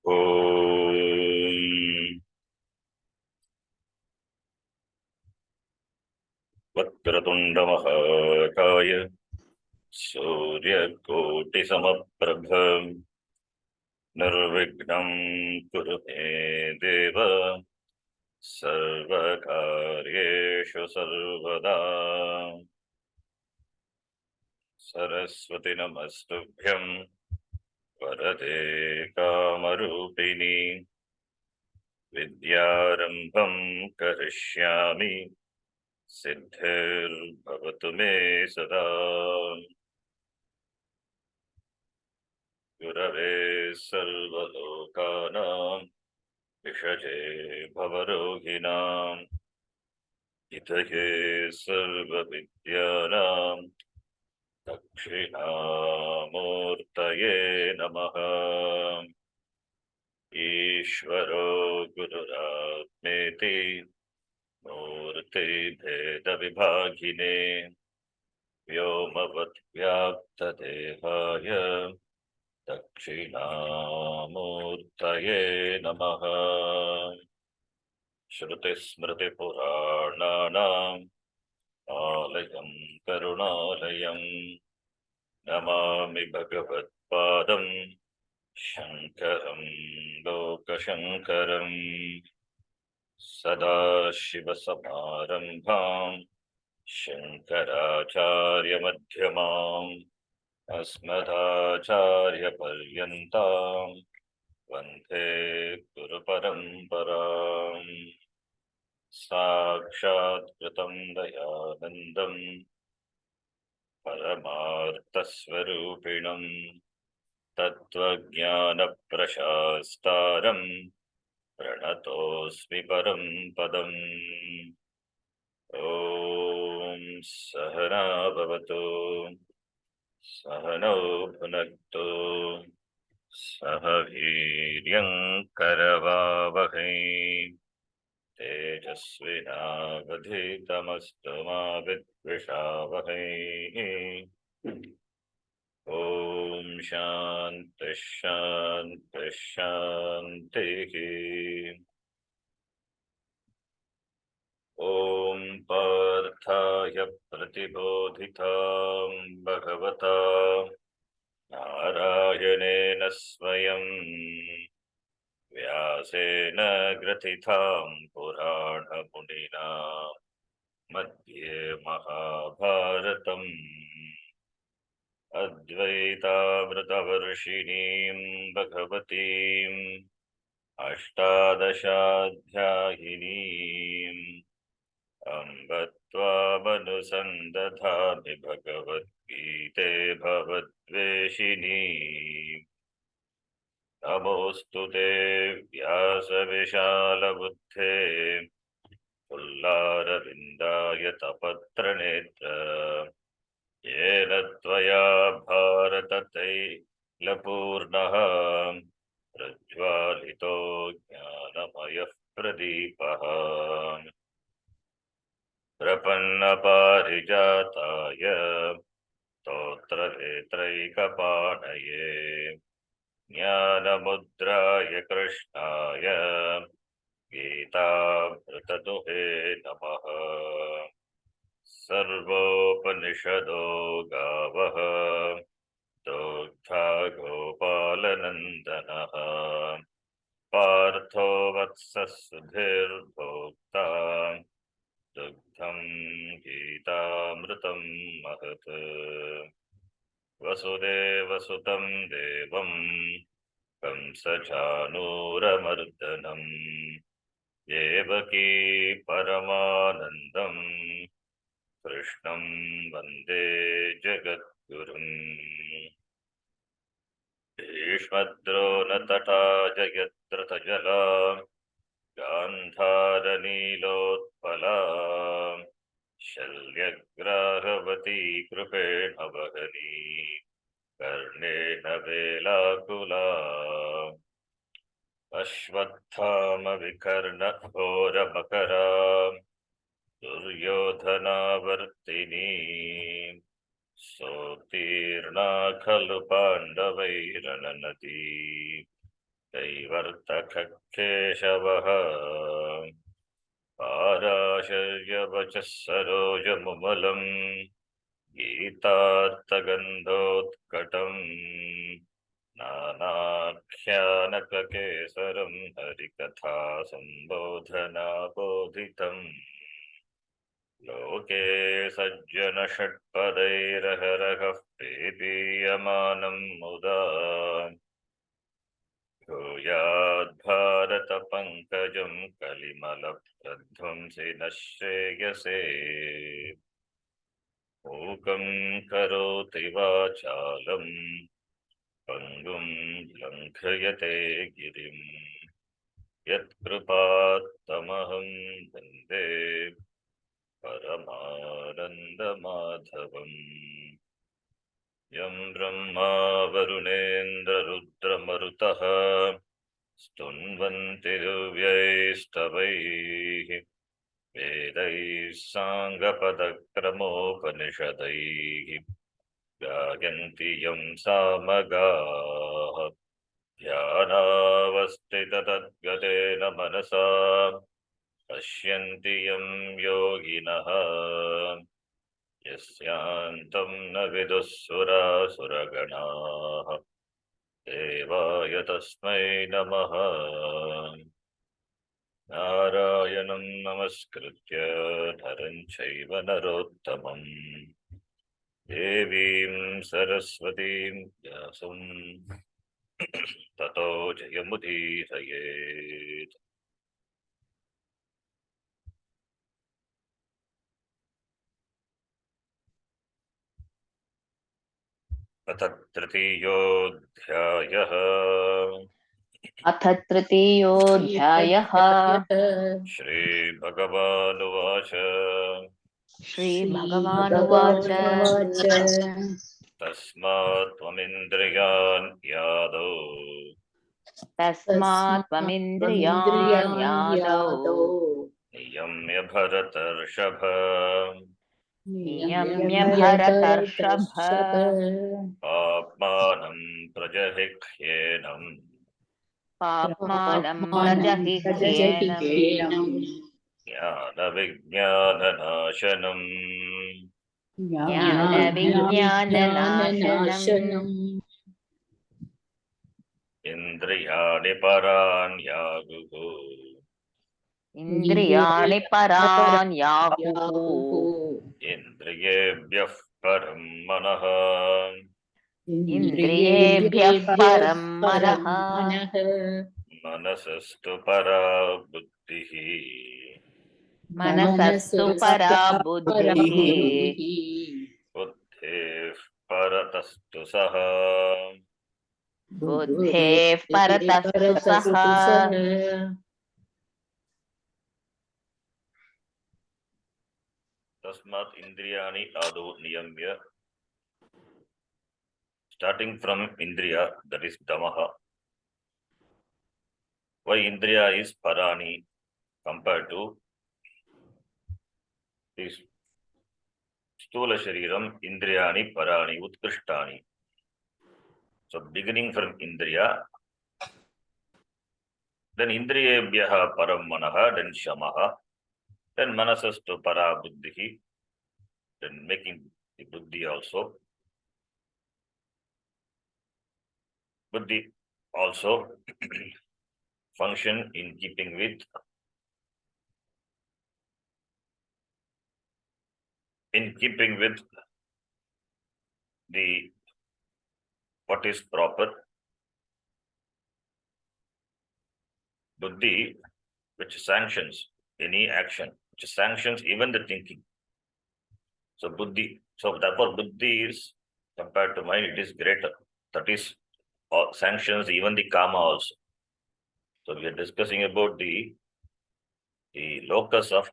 ॐ वक्रतुण्डमहाकाय सूर्यकोटिसमप्रभ निर्विघ्नं कुरु मे देव सर्वकार्येषु सर्वदा। सरस्वती नमस्तुभ्यं वरदे कामरूपिणी विद्यारम्भं करिष्यामि सिद्धिर्भवतु मे सदा। गुरवे सर्वलोकानां विषजे भवरोगिणां हितये सर्वविद्यानां दक्षिणामूर्तये नमः। ईश्वरो गुरुरात्मेति मूर्तिभेदविभागिने व्योमवद्व्याप्तदेहाय दक्षिणामूर्तये नमः। श्रुतिस्मृतिपुराणानाम् आलयं करुणालयं नमामि भगवत्पादं शङ्करं लोकशङ्करम्। सदाशिवसमारम्भां शङ्कराचार्यमध्यमाम् अस्मदाचार्यपर्यन्तां वन्दे गुरुपरम्पराम्। साक्षात् कृतं दयानन्दं परमार्थस्वरूपिणं तत्त्वज्ञानप्रशास्तारं प्रणतोऽस्मि परं पदम्। ॐ सहना भवतु सहनौ भुनक्तु सह वीर्यं करवावहै तेजस्विनावधीतमस्तु मा विद्विषावहै। ॐ शान्तिः शान्तिः शान्तिः। ॐ पार्थाय प्रतिबोधितां भगवता नारायणेन स्वयं व्यासेन ग्रथितां पुराणमुनिना मध्ये महाभारतम् अद्वैतामृतवर्षिणीं भगवतीम् अष्टादशाध्यायिनीम् अम्ब त्वामनुसन्दधामि भगवद्गीते भवद्वेषिणी। नमोऽस्तु ते व्यासविशालबुद्धे पुल्लारविन्दायतपत्रनेत्र येन त्वया भारततैलपूर्णः प्रज्वालितो ज्ञानमयः प्रदीपः। प्रपन्नपारिजाताय स्तोत्रवेत्रैकपाणये ज्ञानमुद्राय कृष्णाय गीतामृतदुहे नमः। सर्वोपनिषदो गावः दोग्धा गोपालनन्दनः पार्थो वत्सः सुधीर्भोक्ता दुग्धं गीतामृतं महत्। वसुदेवसुतं देवं कंसचाणूरमर्दनं देवकी परमानन्दं कृष्णं वन्दे जगद्गुरुम्। भीष्मद्रोणतटा जयद्रथजला गान्धारनीलोत्पला शल्यग्राहवती कृपेण वहनी कर्णेन वेलाकुला। अश्वत्थामविकर्णघोरमकरा दुर्योधनावर्तिनी सोत्तीर्णा खलु पाण्डवैरननती दैवर्तकः केशवः पाराशर्यवचः सरोजमुमलम् गीतार्थगन्धोत्कटम् नानाख्यानककेसरम् हरिकथा सम्बोधनाबोधितम् लोके सज्जनषट्पदैरहरहः पेपीयमानम् मुदा भूयाद्भारतपङ्कजम् कलिमलप्रध्वंसि नः श्रेयसे मूकम् करोति वाचालम् पङ्गुम् लङ्घयते गिरिम् यत्कृपात्तमहं वन्दे परमानन्दमाधवम् यं ब्रह्मा वरुणेन्द्ररुद्रमरुतः स्तुन्वन्ति दिव्यैस्तवैः वेदैः साङ्गपदक्रमोपनिषदैः गायन्ति यं सामगाः ध्यानावस्थिततद्गतेन मनसा पश्यन्ति यं योगिनः यस्यान्तं न विदुःसुरासुरगणाः देवाय तस्मै नमः नारायणं नमस्कृत्य नरं चैव नरोत्तमम् देवीं सरस्वतीं व्यासं ततो जयमुदीरयेत् अथ तृतीयोऽध्यायः अथ तृतीयोऽध्यायः श्रीभगवानुवाच श्रीभगवानुवाच तस्मात् त्वमिन्द्रियान् यादौ तस्मात् त्वमिन्द्रियाणि आदौ नियम्य भरतर्षभ नियम्य भरतर्षभ पाप्मानं प्रजहिह्येनम् पाप्मानं प्रजहिह्येनम् ज्ञानविज्ञाननाशनम् ज्ञानविज्ञाननाशनम् इन्द्रियाणि पराण्यागुः इन्द्रियाणि पराण्याहुः इन्द्रियेभ्यः परं मनः इन्द्रियेभ्यः परं मनः मनसस्तु परा बुद्धिः मनसस्तु परा बुद्धिः बुद्धेः परतस्तु सः बुद्धेः परतस्तु सः तस्मात् इन्द्रियाणि आदौ नियम्य. Starting from Indriya, that is Damaha. Why Indriya is Parani compared to this Stula Shariram, Indriyani Parani Utkrishtani. So beginning from Indriya, then Indriyebhyaha Param Manaha, then Shamaha, then Manasastu Para Buddhihi, then making the Buddhi also. Buddhi also function in keeping with the what is proper. Buddhi, which sanctions any action, which sanctions even the thinking. So Buddhi, so therefore Buddhi is compared to mind, it is greater. That is sanctions even the Kama also. So we are discussing about the locus of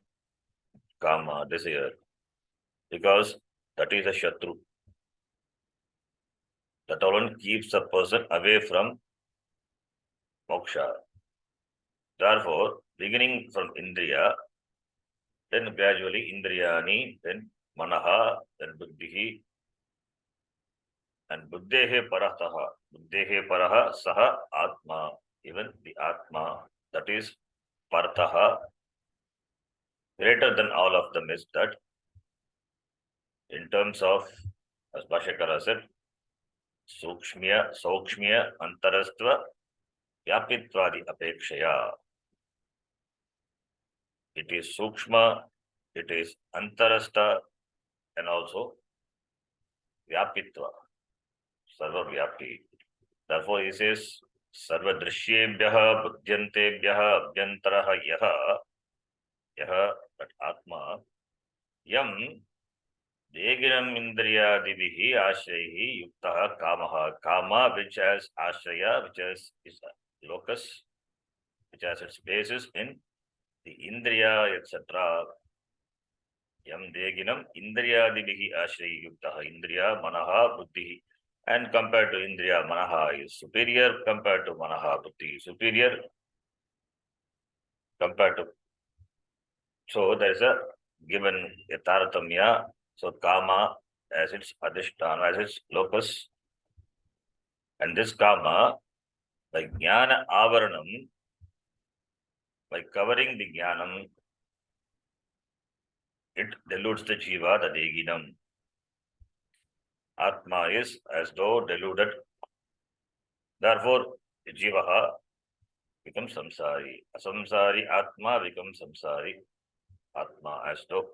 Kama, desire, because that is a Shatru. That alone keeps a person away from moksha. Therefore, beginning from Indriya, then gradually Indriyani, then Manaha, then Buddhihi, and Buddhehe Parataha. Buddhehe Paraha Saha Atma. even the Atma, that is Partaha, greater than all of them is that in terms of, as Bhashakara said, Saukshmya, Antarastva, Vyapitvadi Apekshaya. It is Sukshma, it is Antarasta, and also Vyapitva, Sarva Vyapi. Therefore, he says, Sarva Drishyebhyaha Buddhyantebhyaha Abhyantaraha Yaha, that Atma, Yam Deginam Indriyadivihi Ashrayihi Yuktaha Kamaha. Kama, which has Ashraya, which is a locus, which has its basis in the Indriya, etc. Yam Deginam Indriyadivihi Ashrayi Yuktaha. Indriya, Manaha, Buddhi. And compared to Indriya, Manaha is superior. Compared to Manaha, Buddhi is superior. Compared to. So there is a given a Taratamya. So Kama as its Adhisthana, as its locus. And this Kama, by Jnana Avaranam, by covering the Jnanam, it deludes the Jiva, the Deginam. Atma is as though deluded. Therefore, the Jivaha becomes samsari. Asamsari Atma becomes samsari. Atma, as though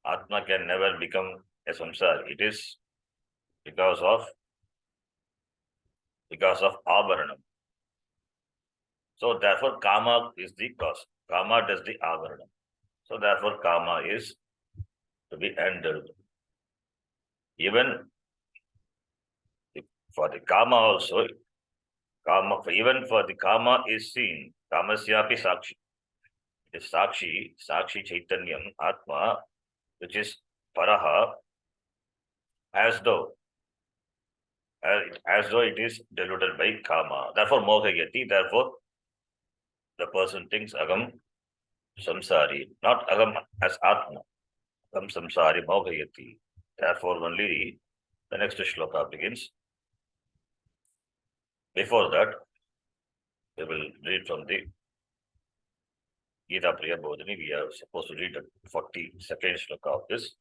Atma can never become a samsari. It is because of Avaranam. So therefore, Kama is the cause. Kama does the Avaranam. So therefore, Kama is to be handled. Even for the Kama also, even for the Kama is seen. Kamasyapi Sakshi. It is Sakshi Chaitanyam, Atma, which is Paraha, as though it is deluded by Kama. Therefore, Mohayati, therefore, the person thinks Agam Samsari, not Agam as Atma. Agam Samsari Mohayati. Therefore, only the next shloka begins. Before that, we will read from the Gita Priya Bodhini. We are supposed to read the 42nd shloka of this.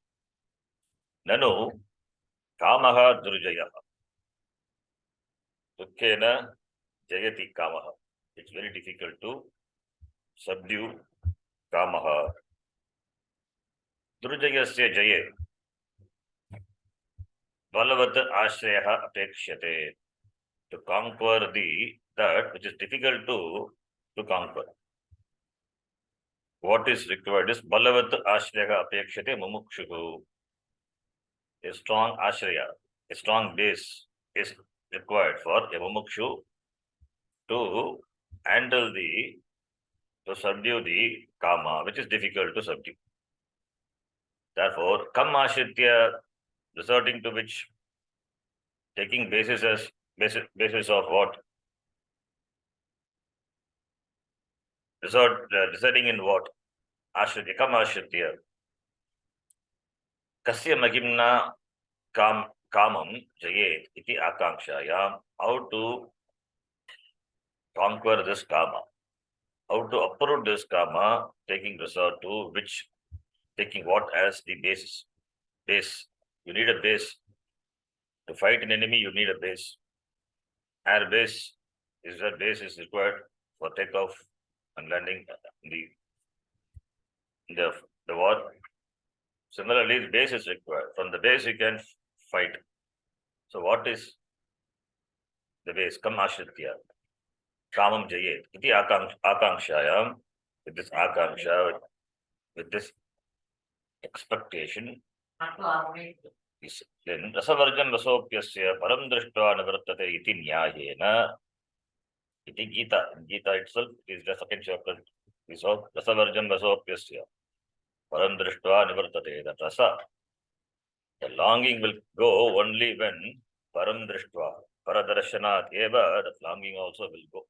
Nanu Kamaha Durjayaha. Dukkena Jayati Kamaha. It's very difficult to subdue Kamaha. Durjayasya Jaye. Balavat Ashrayaha Apekshate. To conquer that which is difficult to conquer. What is required is Balavat Ashraya Apekshate Mumukshuhu. A strong Ashraya, a strong base is required for a Mumukshu to handle to subdue the Kama, which is difficult to subdue. Therefore, Kam Ashritya, resorting to which, taking basis of what? Resorting in what? Ashritya, Kam Ashritya. Kasya Mahimna Kamam Jayet iti Akanksha. How to conquer this Kama? How to uproot this Kama, taking resort to which, taking what as the basis? Base. You need a base. To fight an enemy, you need a base. Air base is required for takeoff and landing in the war. Similarly, the base is required. From the base, you can fight. So, what is the base? Kam Ashritya. Kamam Jayet. Iti Akanksha. With this Akanksha, with this expectation, then Rasavarjan Rasopyasya Param Drishtva Navartate iti Nyayena. Iti Gita. Gita itself is the second chapter. We saw Rasavarjan Rasopyasya Param Drishtva Nivartate. That Rasa, the longing will go only when Param Drishtva, Paradarshanat Eva, the longing also will go.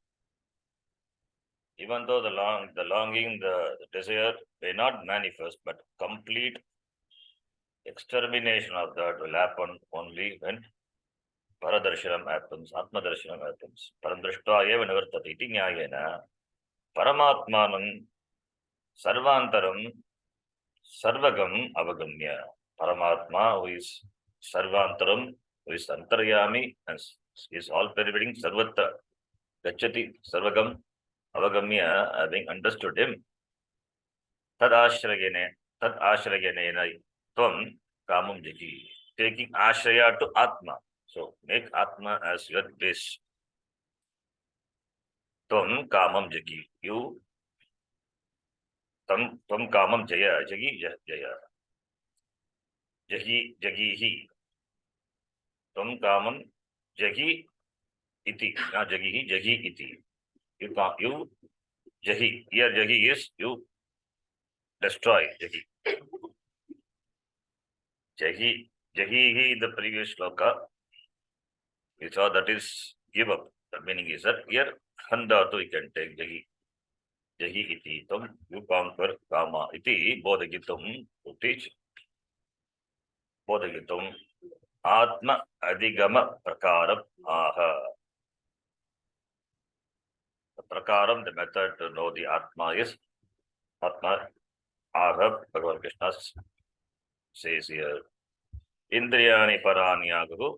Even though the longing, the desire may not manifest, but complete extermination of that will happen only when Paradarshanam happens, Atmadarshanam happens. Paradrishta eva nivartati iti nyayena Paramatmanam Sarvantaram Sarvagam Avagamya. Paramatma, who is Sarvantaram, who is Antaryami, and is all pervading, Sarvatra Gachati, Sarvagam Avagamya, having understood him. Tad Ashrayene, Tvam Kamam Jaki. Taking Ashraya to Atma. So make Atma as your base. Tvam Kamam Jaki. You Tvam Kamam Jaya. Jagi Jaya. Jagihi. Tvam Kamam Jagi iti. Not Jagihi, Jagi iti. You Jahi. Here Jahi is you destroy. Jahihi in the previous shloka. We saw that is give up. The meaning is that here Handa we can take Jahi. Jahi iti tam you conquer kama iti bodhagitam to teach. Bodhagitam Atma Adigama Prakaram Aha. The Prakaram, the method to know the Atma is Atma Aha. Bhagavad Krishna says here Indriyani Paranyagahu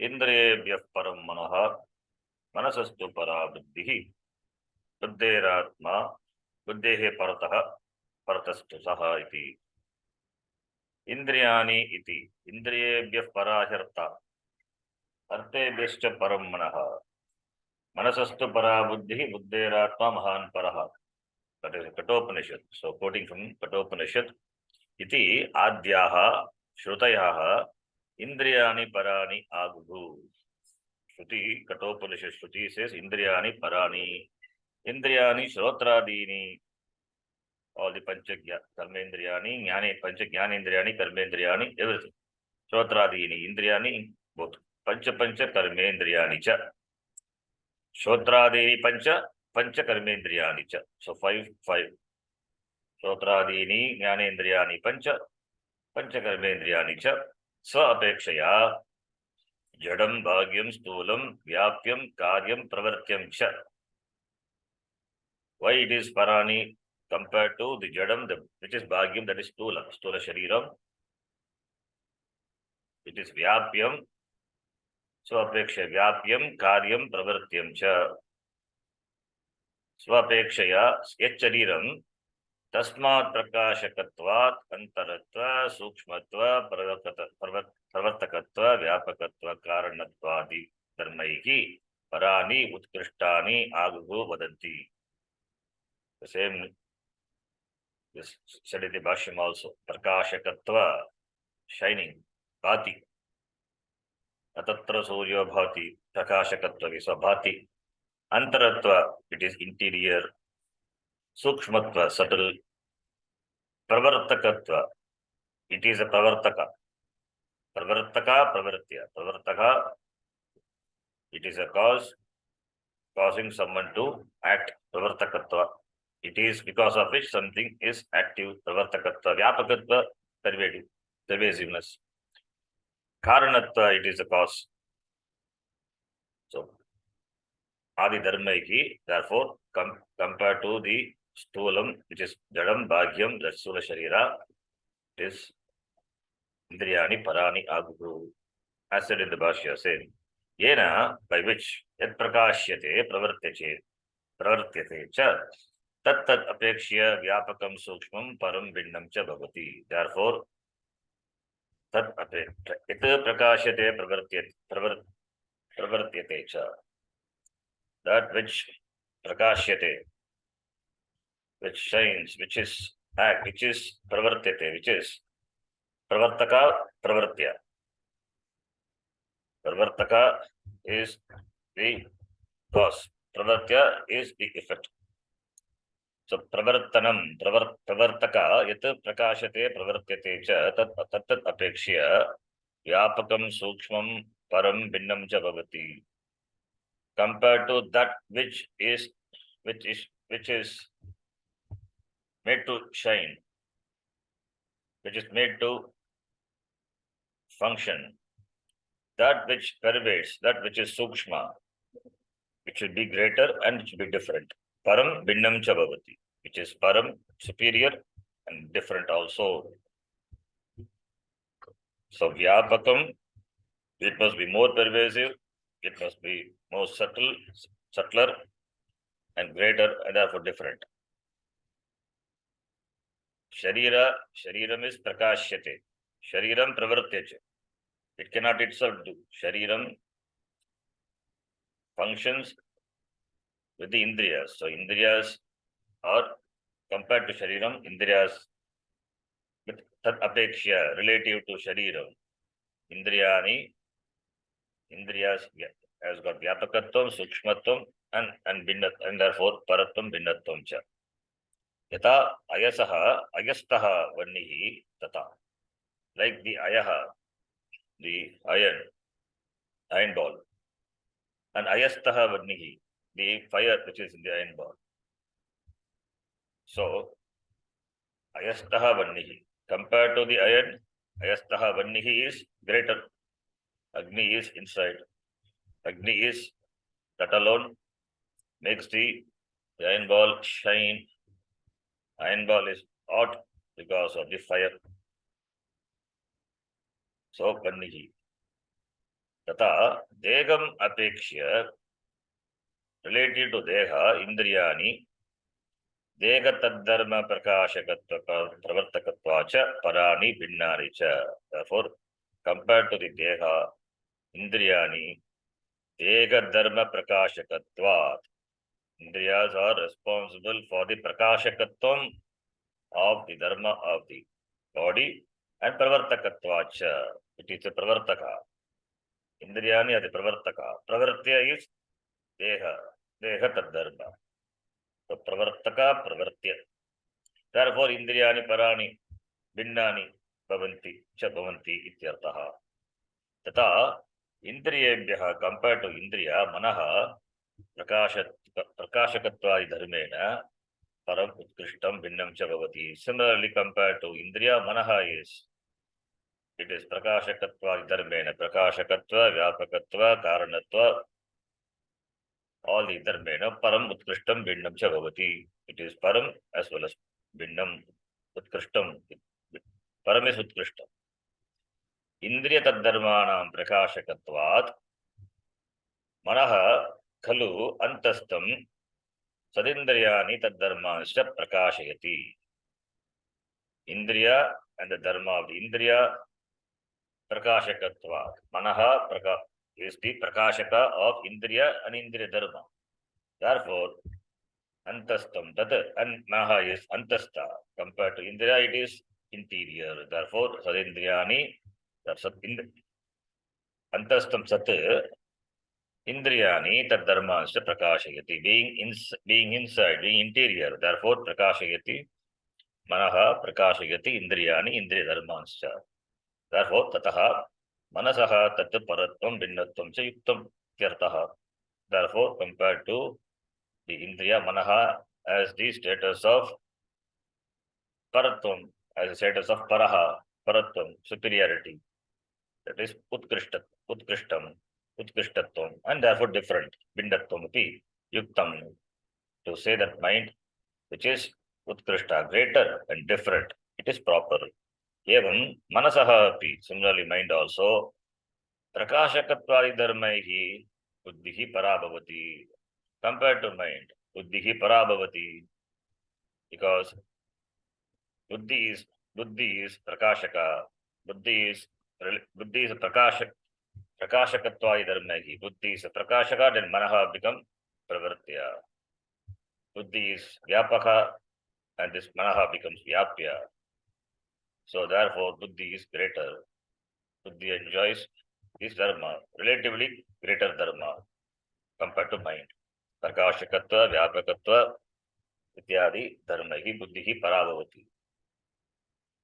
Indriyebhyah Param Manaha Manasastu Para Buddhihi Buddheratma Buddhehe Parataha Paratastu Saha iti Indriyani iti Indriyebhyah Parahirta Artebhyascha Param Manaha Manasastu Para Buddhihi Buddheratma Mahan Paraha. That is Katopanishad. So quoting from Katopanishad, iti adhyaha shrutayaha indriyani parani agubhu. Shruti, Katopanishad Shruti says indriyani parani. Indriyani shrotradini. All the panchagya, karmendriyani, jnane, panchagyanendriyani, karmendriyani, everything. Shrotradini, indriyani, both. Pancha karmendriyani cha. Shotradini pancha karmendriyani cha. So five. Shotradini, jnanendriyani pancha karmendriyani cha. Swa apekshaya jadam bhagyam stulam vyapyam karyam pravartyam cha. Why it is parani compared to the jadam, which is bhagyam, that is stula shariram. It is vyapyam. Swapeksha vyapyam karyam pravartyam cha. Swapekshaya yachariram tasmat prakashakatvat antaratva sukshmatva pravartakatva vyapakatva karanattvadi dharmaihi parani utkrishtani agubhu vadanti. The same is said in the Bhashyam also. Prakashakatva, shining, bhati. Atatra suryo bhati, prakashakatva visa bhati. Antaratva, it is interior. Sukshmatva, subtle. Pravartakatva, it is a pravartaka. Pravartaka, pravartya. Pravartaka, it is a cause, causing someone to act. Pravartakatva. It is because of which something is active. Pravartakatva. Vyapakatva, pervasiveness. Karanatva, it is a cause. So, Adi Dharmaiki, therefore, compared to the Stulam, which is Jadam, Bhagyam, that's Sula Sharira, it is Indriyani Parani Aguru. As said in the Bhashya, saying, Yena, by which Yat Prakashyate Pravartyate cha, Tat Apekshya Vyapakam Sukshmam Param Bindam cha Bhavati. Therefore, Tat Apekshya Prakashyate Pravartyate cha. That which Prakashyate, which shines, which is Pravartyate, which is Pravartaka, Pravartya. Pravartaka is the cause. Pravartya is the effect. So pravartanam, pravartaka, yat prakashate pravartyate cha, tat apekshya, vyapakam sukshmam param bhinnam cha bhavati. Compared to that which is made to shine, which is made to function, that which pervades, that which is sukshma, it should be greater and it should be different. Param Bhinnam cha bhavati, which is Param, superior, and different also. So Vyapakam, it must be more pervasive, it must be more subtler, and greater, and therefore different. Shariram is prakashyate. Shariram pravartyate. It cannot itself do. Shariram functions with the Indriyas. So Indriyas are compared to Shariram, Indriyas with Tat Apeksha relative to Shariram. Indriyani, Indriyas has got Vyapakatvam, Sukshmatvam, and therefore Paratvam, Bhinnatvam cha. Yata Ayasaha, Ayastaha Vannihi Tata. Like the Ayaha, the iron ball, and Ayastaha Vannihi, the fire which is in the iron ball. So, Ayastaha Vannihi, compared to the iron, Ayastaha Vannihi is greater. Agni is inside. Agni is, that alone makes the iron ball shine. Iron ball is hot because of the fire. So, Vannihi. Tata, Degam Apekshya, related to Deha, Indriyani, Dega Taddharma Prakashakatva Pravartakatvacha Parani Bhinnani cha. Therefore, compared to the Deha, Indriyani, Dega Dharma Prakashakatvat. Indriyas are responsible for the Prakashakatvam of the Dharma of the body and Pravartakatvacha. It is a Pravartaka. Indriyani are the Pravartaka. Pravartya is Deha Taddharma. So Pravartaka Pravartya. Therefore, Indriyani Parani Bhinnani Bhavanti cha Bhavanti ityartaha. Tata Indriyebhyaha compared to Indriya Manaha Prakashakatvadi Dharmena Param Utkrishtam Bhinnam cha Bhavati. Similarly, compared to Indriya Manaha it is Prakashakatvadi Dharmena. Prakashakatva, Vyapakatva, Karanatva, all the Dharmena Param Utkrishtam Bhinnam cha Bhavati. It is Param as well as Bhinnam Utkrishtam. Param is Utkrishtam. Indriya Taddharmanam Prakashakatvat Manaha Khalu Antastam Sadindriyani Taddharmanscha Prakashayati. Indriya and the Dharma of the Indriya Prakashakatvat. Manaha is the Prakashaka of Indriya and Indriya Dharma. Therefore, Antastam Tat and Manaha is Antasta. Compared to Indriya, it is interior. Therefore, Sadindriyani, Antastam Sat Indriyani Tad Dharmanscha Prakashayati. Being inside, being interior. Therefore, Prakashayati Manaha Prakashayati Indriyani Indriya Dharmanscha. Therefore, Tataha Manasaha Tat Paratvam Bhinnatvam cha Yuktam Tyartaha. Therefore, compared to the Indriya Manaha as the status of Paratvam, as a status of Paraha, Paratvam, superiority. That is Utkrishtam, Utkrishtatvam, and therefore different. Bhindatvam api Yuktam. To say that mind which is Utkrishta, greater and different, it is proper. Evam Manasaha api, similarly mind also, Prakashakatvari Dharmaihi Buddhihi Parabhavati. Compared to mind, Buddhihi Parabhavati, because Buddhi is Prakashaka, Buddhi is Prakashakatva Dharmahi. Buddhi is a Prakashaka, then Manaha become Pravartya. Buddhi is Vyapaka, and this Manaha becomes Vyapya. So therefore, Buddhi is greater. Buddhi enjoys this Dharma, relatively greater Dharma compared to mind. Prakashakatva, Vyapakatva, Ityadi Dharmahi Buddhihi Parabhavati.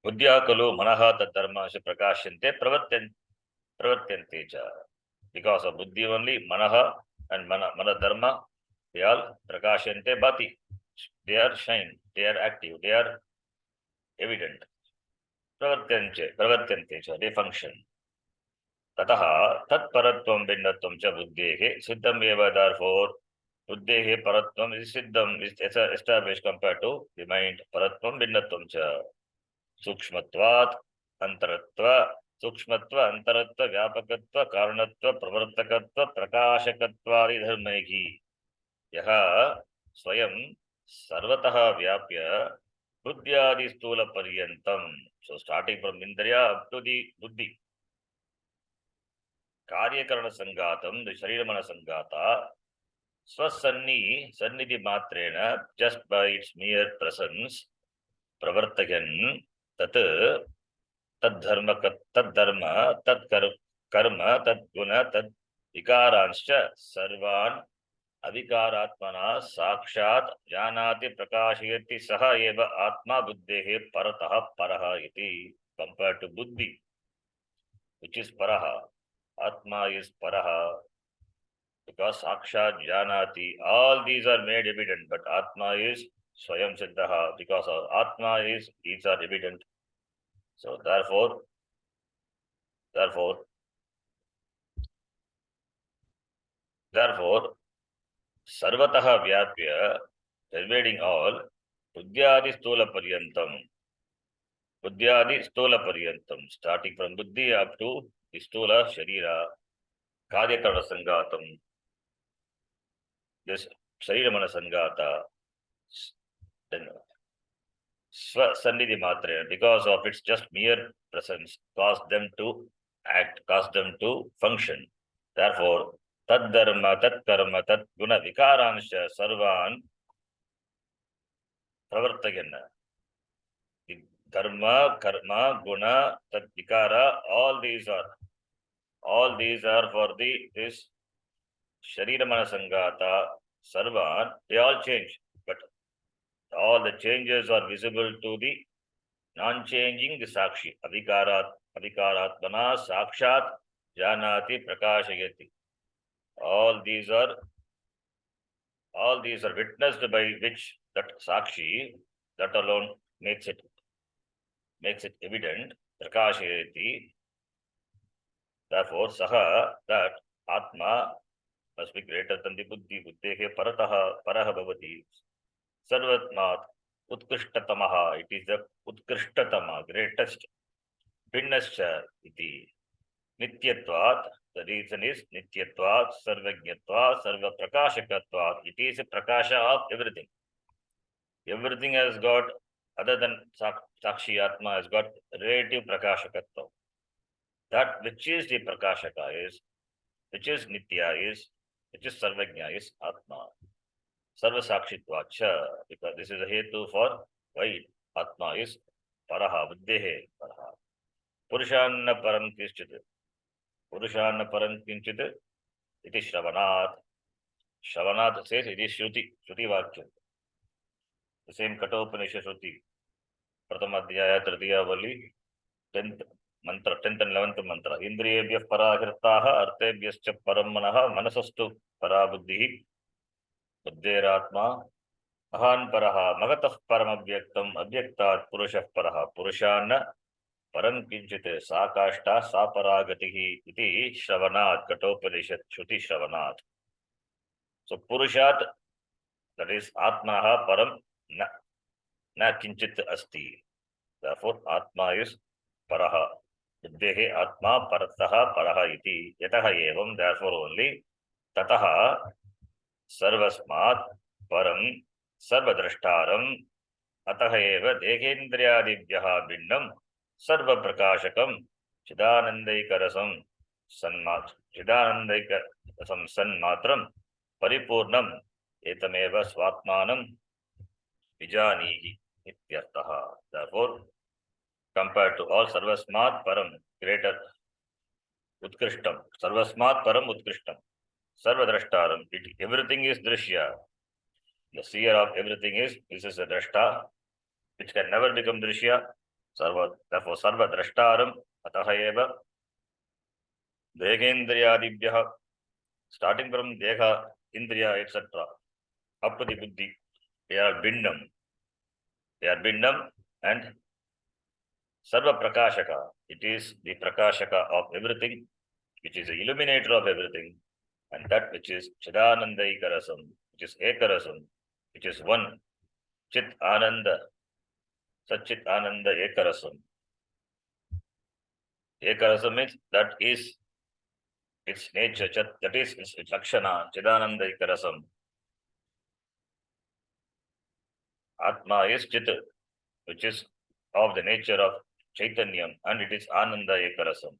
Buddhya Kalu Manaha Tad Dharmasya Prakashyante Pravartyante cha. Because of Buddhi only, Manaha and Mana Dharma, they all Prakashyante Bhati. They are shine, they are active, they are evident. Pravartyante cha, they function. Tataha tat paratvam भिन्नत्वं च बुद्धेः सिद्धम् एव. Therefore, buddheः paratvam is siddham, is established compared to the mind. Paratvam भिन्नत्वं च सूक्ष्मत्वात् अंतरत्व, सूक्ष्मत्व अंतरत्व व्यापकत्व कारणत्व प्रवर्तकत्व प्रकाशकत्वादि धर्मैः यः स्वयं सर्वतः व्याप्य बुद्ध्यादि स्थूल पर्यंतम. So starting from indriya up to the buddhi, कार्यकरण संगातम, the शरीर मन संगाता, सन्निधि मात्रेण, just by its mere presence, प्रवर्तयन् तत् तद्धर्म कर्म तद्गुण तद् विकारांश्च सर्वान् अविकारात्मना साक्षात् जानाति प्रकाशयति सः एव आत्मा बुद्धेः परतः परः इति. Compared to buddhi, which is paraha, atma is paraha, because sakshat janati, all these are made evident, but atma is swayam siddhaha, because of atma is, these are evident. So therefore sarvatah vyapya, pervading all, buddhyadi stula paryantam, starting from buddhi up to the stula sharira, karyakarana sangatam, this sharira mana sangata, then sannidhi matra, because of its just mere presence, cause them to act, cause them to function. Therefore, tad dharma, tat karma, tat guna vikaransha sarvan pravartayanna. The dharma, karma, guna, tat vikara, all these are for this sharira mana sangata sarvan, they all change, but all the changes are visible to the non-changing sakshi, avikaratmana sakshat janati prakashayati. All these are witnessed by which that sakshi, that alone makes it evident, prakashayati. Therefore, saha, that atma must be greater than the buddhi. Buddhehe parataha paraha bhavati. Sarvatmat utkrishtatamaha. It is the utkrishtatama, greatest. Bhinnascha iti. Nityatvat. The reason is Nityatvat, Sarvajnatvat, Sarva Prakashakatvat. It is a prakasha of everything. Everything has got, other than Sakshi Atma, has got relative prakashakatva. That which is the prakashaka is, which is Nitya is, which is Sarvajna is Atma. Sarva Sakshitvacha, because this is a hetu for why Atma is Paraha, Buddhehe Paraha. Purushanna Param Kishchit. Purushanna Param Kinchit, it is Shravanat. Shravanat says it is Shruti Vakya. The same Kathopanishad Shruti. Prathama Adhyaya, Tritiya Vali, 10th mantra, 10th and 11th mantra. Indriyebhyah parahirtaha, artebhyascha paramanaha, manasastu parabuddhihi, buddheratma, ahan paraha, magatah paramabhyaktam, abhyaktat purushah paraha, purushana, param kinchite, sakashta, saparagatihi, iti Shravanat, Kathopanishad, Shruti Shravanat. So Purushat, that is Atmanaha param na kinchit asti. Therefore, Atma is paraha. Buddhehe Atma parataha paraha iti. Yataha evam, therefore only. Tataha sarvasmat param sarvadrashtaram ataha eva dehendriyadibhyaha bhinnam sarva prakashakam chidanandaikarasam sanmatram paripurnam etameva swatmanam vijanihi ityartaha. Therefore, compared to all, sarvasmat param, greater, utkrishtam, sarvasmat param utkrishtam, sarvadrashtaram, everything is drishya. The seer of everything is, this is a drashta, which can never become drishya. Therefore, sarvadrashtaram, ataha eva, dehendriyadibhyaha, starting from deha, indriya, etc., up to the buddhi, they are bhinnam. And Sarva Prakashaka, it is the Prakashaka of everything. which is the illuminator of everything, and that which is Chidananda Ekarasam, which is Ekarasam, which is one, Chit Ananda, Satchit Ananda Ekarasam. Ekarasam means that is its nature, that is its Lakshana, Chidananda Ekarasam. Atma is Chit, which is of the nature of Chaitanyam, and it is Ananda Ekarasam.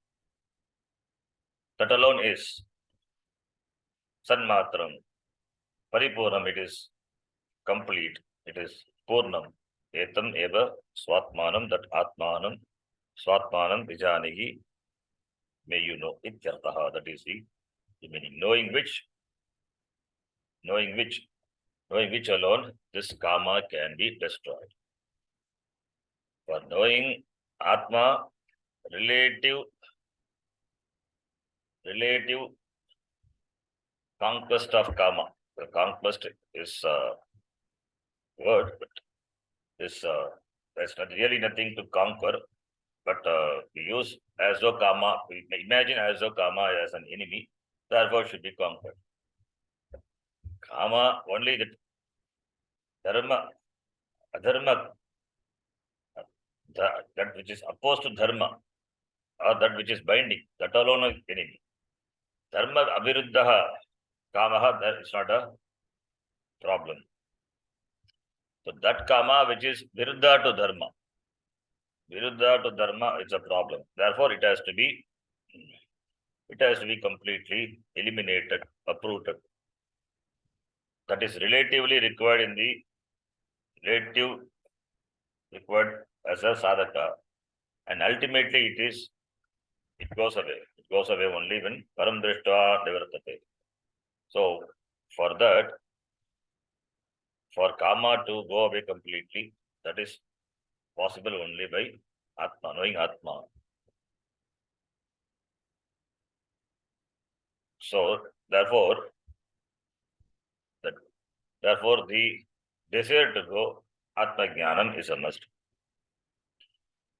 That alone is Sanmatram, Paripurnam, it is complete, it is Purnam. Etam eva Swatmanam, that Atmanam, Swatmanam Vijanihi, may you know Ityartaha, that is the meaning. Knowing which alone this karma can be destroyed. For knowing Atma, relative conquest of karma. The conquest is a word, but there's not really nothing to conquer, but we use as though karma, we imagine as though karma as an enemy, therefore should be conquered. Karma, only the dharma, adharma, that which is opposed to dharma, or that which is binding, that alone is enemy. Dharma aviruddha kamaha, that is not a problem. So that kama which is viruddha to dharma is a problem. Therefore, it has to be completely eliminated, uprooted. That is relatively required as a sadhaka, and ultimately it goes away. It goes away only when param drishta nivartate. So for that, for karma to go away completely, that is possible only by Atma, knowing Atma. So therefore the desire to go Atma Jnanam is a must.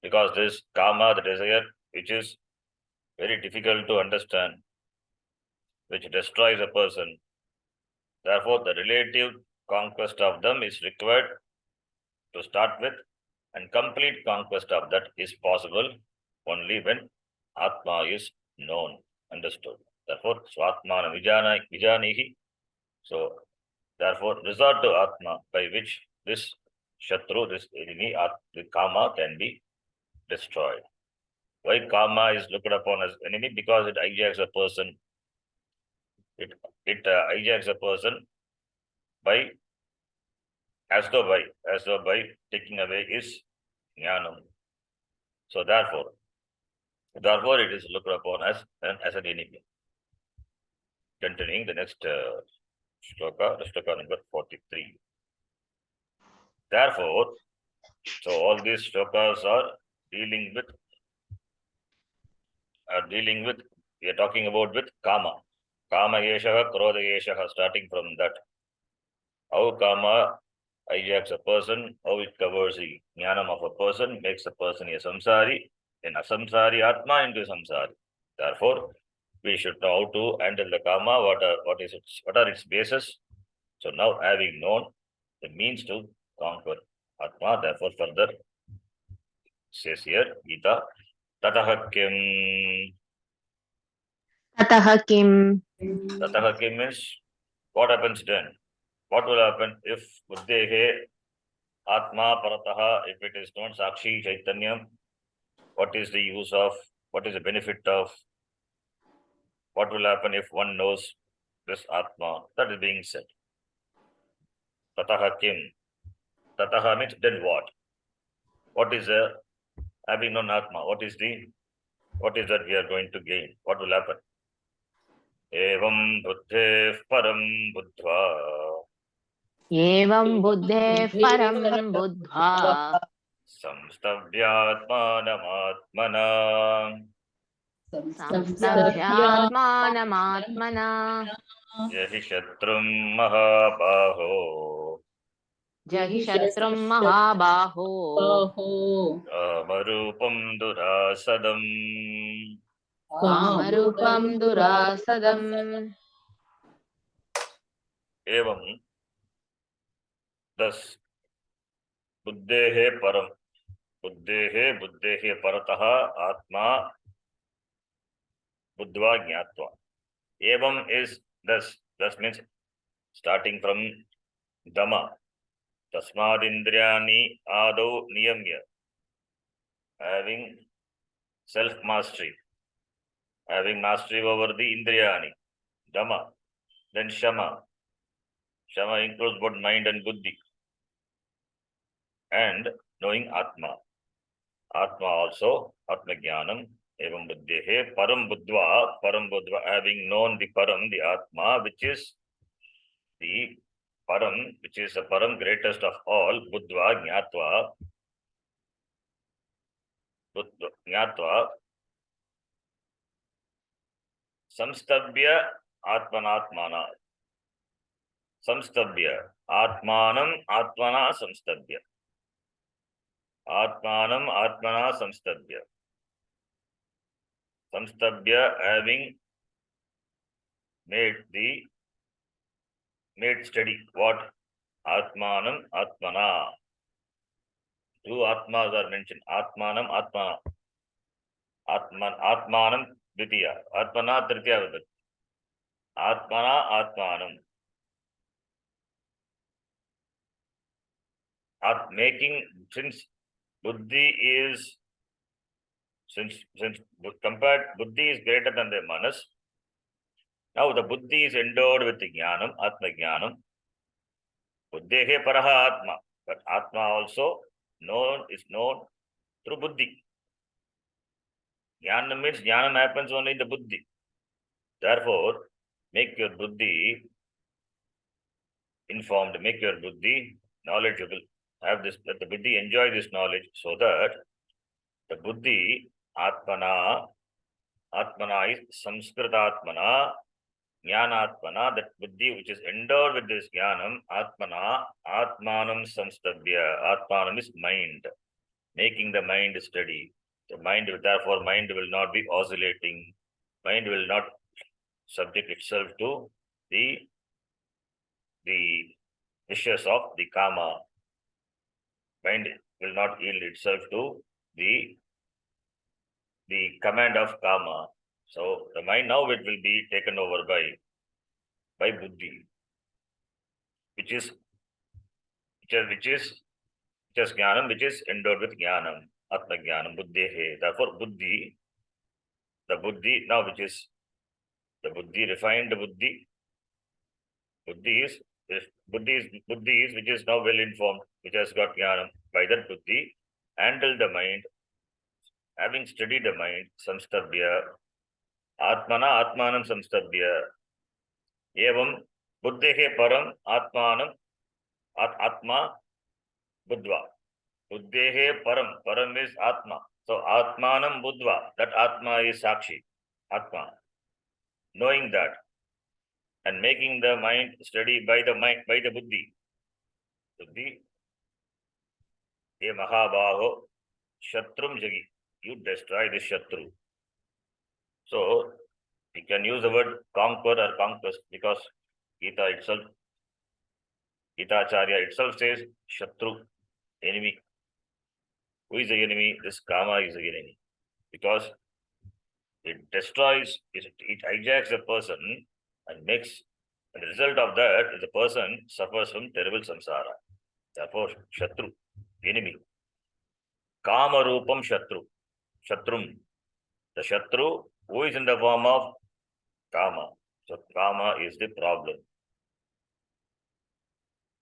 Because this karma, the desire, which is very difficult to understand, which destroys a person, therefore the relative conquest of them is required to start with, and complete conquest of that is possible only when Atma is known, understood. Therefore, Swatmana Vijanihi. So, therefore, resort to Atma, by which this Shatru, this enemy, the karma can be destroyed. Why karma is looked upon as enemy? Because it hijacks a person. It hijacks a person by as though by taking away his jnanam. So therefore it is looked upon as an enemy. Continuing the next shloka number 43. Therefore, so all these shlokas are dealing with, we are talking about with kama. Kama yeshaha, krodha yeshaha, starting from that. How kama hijacks a person, how it covers the jnanam of a person, makes a person a samsari, then asamsari atma into samsari. Therefore, we should know how to handle the kama, what are its bases. So now, having known the means to conquer atma, therefore further says here, Gita, Tataha kim. Tataha kim. Tataha kim means what happens then? What will happen if buddhehe atma parataha, if it is known sakshi chaitanyam? What is the benefit of, what will happen if one knows this atma? That is being said. Tataha kim. Tataha means then what? What is having known atma? What is that we are going to gain? What will happen? Evam buddhe param buddhva. Evam buddhe param buddha. Samstavyatmanamatmana. Samstabhyatmanamatmana. Yahi shatrum mahabaho. Jahi shatrum mahabaho. Amarupam durasadam. कामरूपं दुरासदम् एवं thus बुद्धेः परम बुद्धेः परतः आत्मा बुद्ध्वा ज्ञात्वा. Evam is thus. Thus means starting from Dhamma. Tasmadindriyani adau niyamya. Having self-mastery. Having mastery over the indriyani. Dhamma. Then Shama. Shama includes both mind and buddhi. And knowing Atma. Atma also, Atma Jnanam. Evam buddhehe param buddhva. Param buddhva. Having known the param, the Atma, which is the Param, which is the Param greatest of all, Buddhva, Jnatva, Samstabhya, Atmanatmana. Samstabhya, Atmanam, Atmana, Samstabhya. Atmanam, Atmana, Samstabhya. Samstabhya, having made steady. What? Atmanam, Atmana. Two Atmas are mentioned. Atmanam, Atmana. Atmanam, Dvitiya. Atmana, Tritiya. Atmana, Atmanam. Making, since Buddhi is, since compared, Buddhi is greater than the Manas. Now the Buddhi is endowed with the Jnanam, Atma Jnanam. Buddhehe paraha Atma. But Atma also is known through Buddhi. Jnanam means Jnanam happens only in the Buddhi. Therefore, make your Buddhi informed, make your Buddhi knowledgeable. Have this, let the Buddhi enjoy this knowledge so that the Buddhi, Atmana is Samskritatmana, Jnanatmana, that Buddhi which is endowed with this Jnanam, Atmana, Atmanam Samstabhya. Atmanam is mind, making the mind steady. The mind, therefore, mind will not be oscillating. Mind will not subject itself to the wishes of the Kama. Mind will not yield itself to the command of Kama. So the mind now it will be taken over by Buddhi, which is Jnanam, which is endowed with Jnanam, Atma Jnanam, Buddhehe. Therefore, Buddhi, the Buddhi now which is the Buddhi, refined Buddhi. Buddhi is which is now well informed, which has got Jnanam. By that Buddhi, handle the mind, having studied the mind, Samstabhya, Atmana, Atmanam Samstabhya. Evam Buddhehe param, Atmanam, Atma, Buddhva. Buddhehe param is Atma. So Atmanam Buddhva, that Atma is Sakshi, Atma. Knowing that and making the mind steady by the Buddhi. Buddhi, ye Mahabaho, Shatrum Jagi, you destroy this Shatru. So we can use the word conquer or conquest because Gita Acharya itself says Shatru, enemy. Who is the enemy? This Kama is the enemy. Because it destroys, it hijacks the person and makes, and the result of that is the person suffers from terrible samsara. Therefore, Shatru, enemy. Kama Rupam Shatrum. The Shatru, who is in the form of Kama. So Kama is the problem.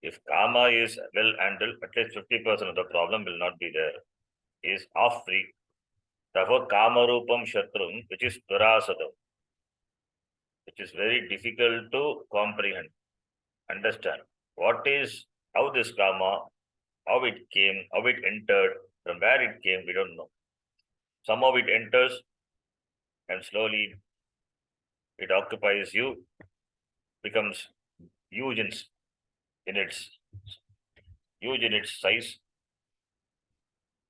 If Kama is well handled, at least 50% of the problem will not be there. He is off free. Therefore, Kama Rupam Shatrum, which is Durasadam, which is very difficult to comprehend, understand. How this Kama, how it came, how it entered, from where it came, we don't know. Somehow it enters and slowly it occupies you, becomes huge in its size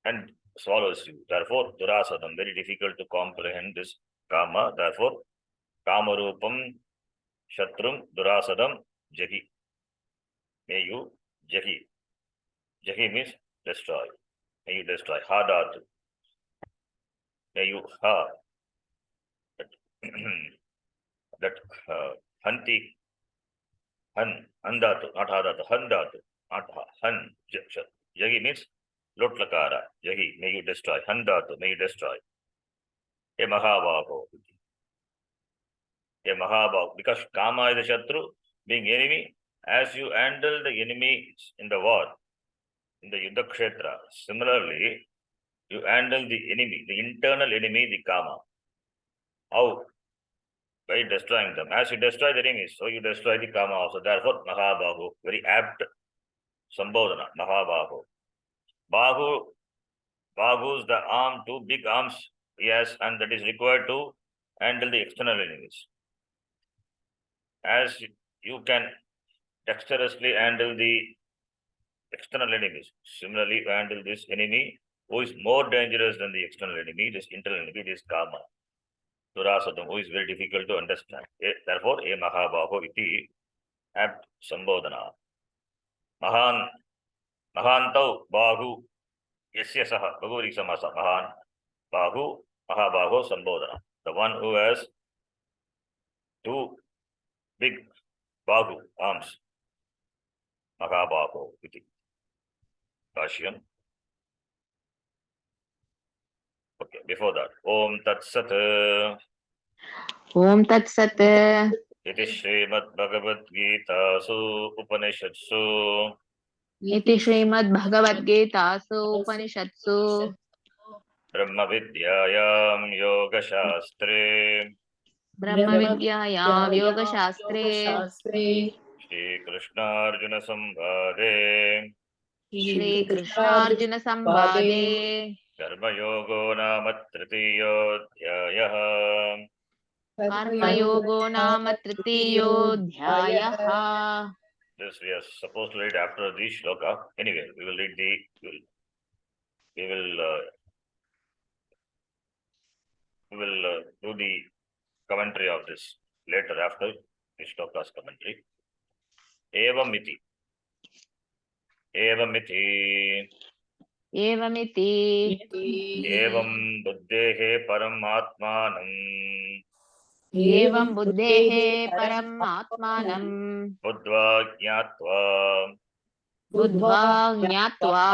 and swallows you. Therefore, Durasadam, very difficult to comprehend this Kama. Therefore, Kama Rupam Shatrum Durasadam Jahi. May you Jahi. Jahi means destroy. May you destroy. Hadat. May you ha. That Hanti. Han. Handatu. Not Hadatu. Handatu. Not Han. Jahi means Lotlakara. Jahi. May you destroy. Handatu. May you destroy. A Mahabhaho. A Mahabhaho. Because Kama is a Shatru, being enemy, as you handle the enemy in the war, in the Yuddha Kshetra, similarly, you handle the enemy, the internal enemy, the Kama. How? By destroying them. As you destroy the enemies, so you destroy the Kama also. Therefore, Mahabhahu, very apt Sambodhana, Mahabhahu. Bahu is the arm, two big arms, yes, and that is required to handle the external enemies. As you can dexterously handle the external enemies, similarly, you handle this enemy who is more dangerous than the external enemy, this internal enemy, this Kama. Durasadam, who is very difficult to understand. Therefore, a Mahabhaho iti apt Sambodhana. Mahantau Bahu Yasya Saha Bhagavad Samasa Mahan Bahu Mahabhaho Sambodhana. The one who has two big Bahu arms. Mahabhaho iti. Kashyam. Okay, before that, Om Tat Sat Om Tat Sat. Iti Srimad Bhagavad Gita Su Upanishadsu Iti Srimad Bhagavad Gita Su Upanishadsu Brahma Vidyayam Yoga Shastre Brahma Vidyayam Yoga Shastre Shri Krishna Arjuna Samvade Shri Krishna Arjuna Samvade Karma Yogo Nama Tritiyodhyayah. Karma Yogo Nama Tritiyodhyayah. This we are supposed to read after the shloka. Anyway, we will read we will do the commentary of this later after the shloka's commentary. Evamiti. Evamiti. Evam buddhehe paramatmanam. Evam buddhehe paramatmanam. Buddhva jnatva. Buddhva jnatva.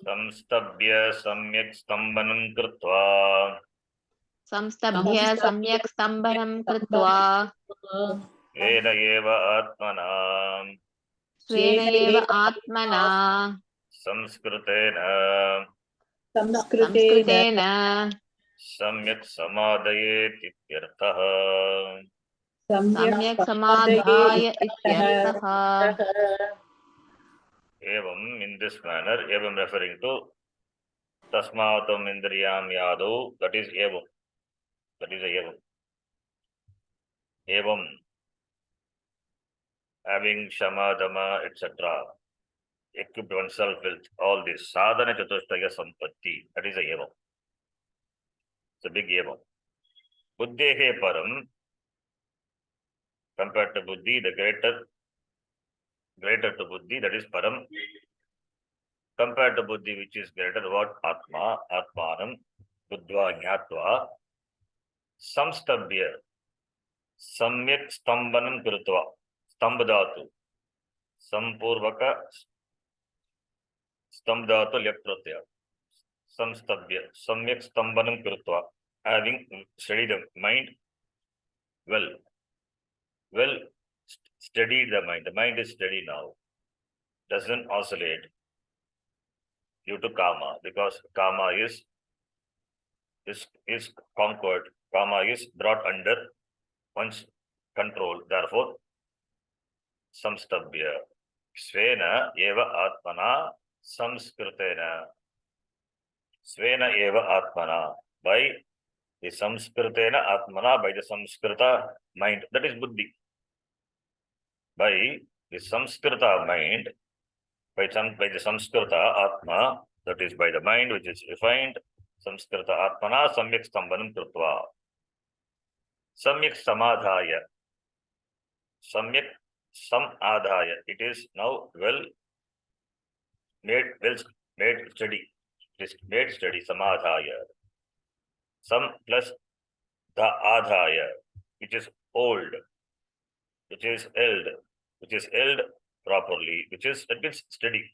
Samstabhya samyak stambanam krutva. Samstabhya samyak stambanam krutva. Veda eva atmana. Svena eva atmana. Samskritena. Samskritena. Samyak samadhayet ityartha. Samyak samadhaya ityartha. Evam, in this manner, evam referring to tasmatam indriyam yadu, that is evam. That is a evam. Evam, having shama, dhamma, etc. Equipped oneself with all this. Sadhana chatushtaya sampatti. That is a evam. It's a big evam. Buddhehe param, compared to buddhi, the greater to buddhi, that is param. Compared to buddhi, which is greater, what? Atma, atmanam, buddhva jnatva, samstabhya, samyak stambanam krutva, stambadatu, sampurvaka, stambadatu lyakpratyaya, samstabhya, samyak stambanam krutva, having studied the mind well studied the mind is steady now, doesn't oscillate due to karma, because karma is conquered, karma is brought under one's control. Therefore, samstabhya, svena eva atmana samskritena, svena eva atmana, by the samskritena atmana, by the samskrita mind, that is buddhi. By the samskrita mind, by the samskrita atma, that is by the mind which is refined, samskrita atmana samyak stambanam krutva. Samyak samadhaya. Samyak samadhaya. It is now well steady. It is made steady. Samadhaya. Sam plus the adhaya, which is old, which is held properly, that means steady,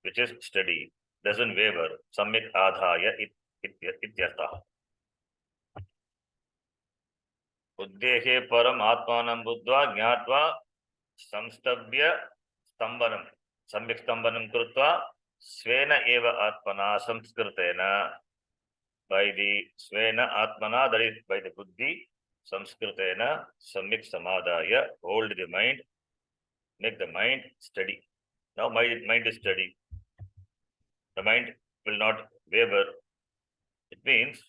which is steady, doesn't waver. Samyak adhaya ityartha. Buddhehe param atmanam buddhva jnatva samstabhya stambanam. Samyak stambanam krutva svena eva atmana samskritena. By the svena atmana, that is by the buddhi, samskritena samyak samadhaya, hold the mind, make the mind steady. Now my mind is steady. The mind will not waver. It means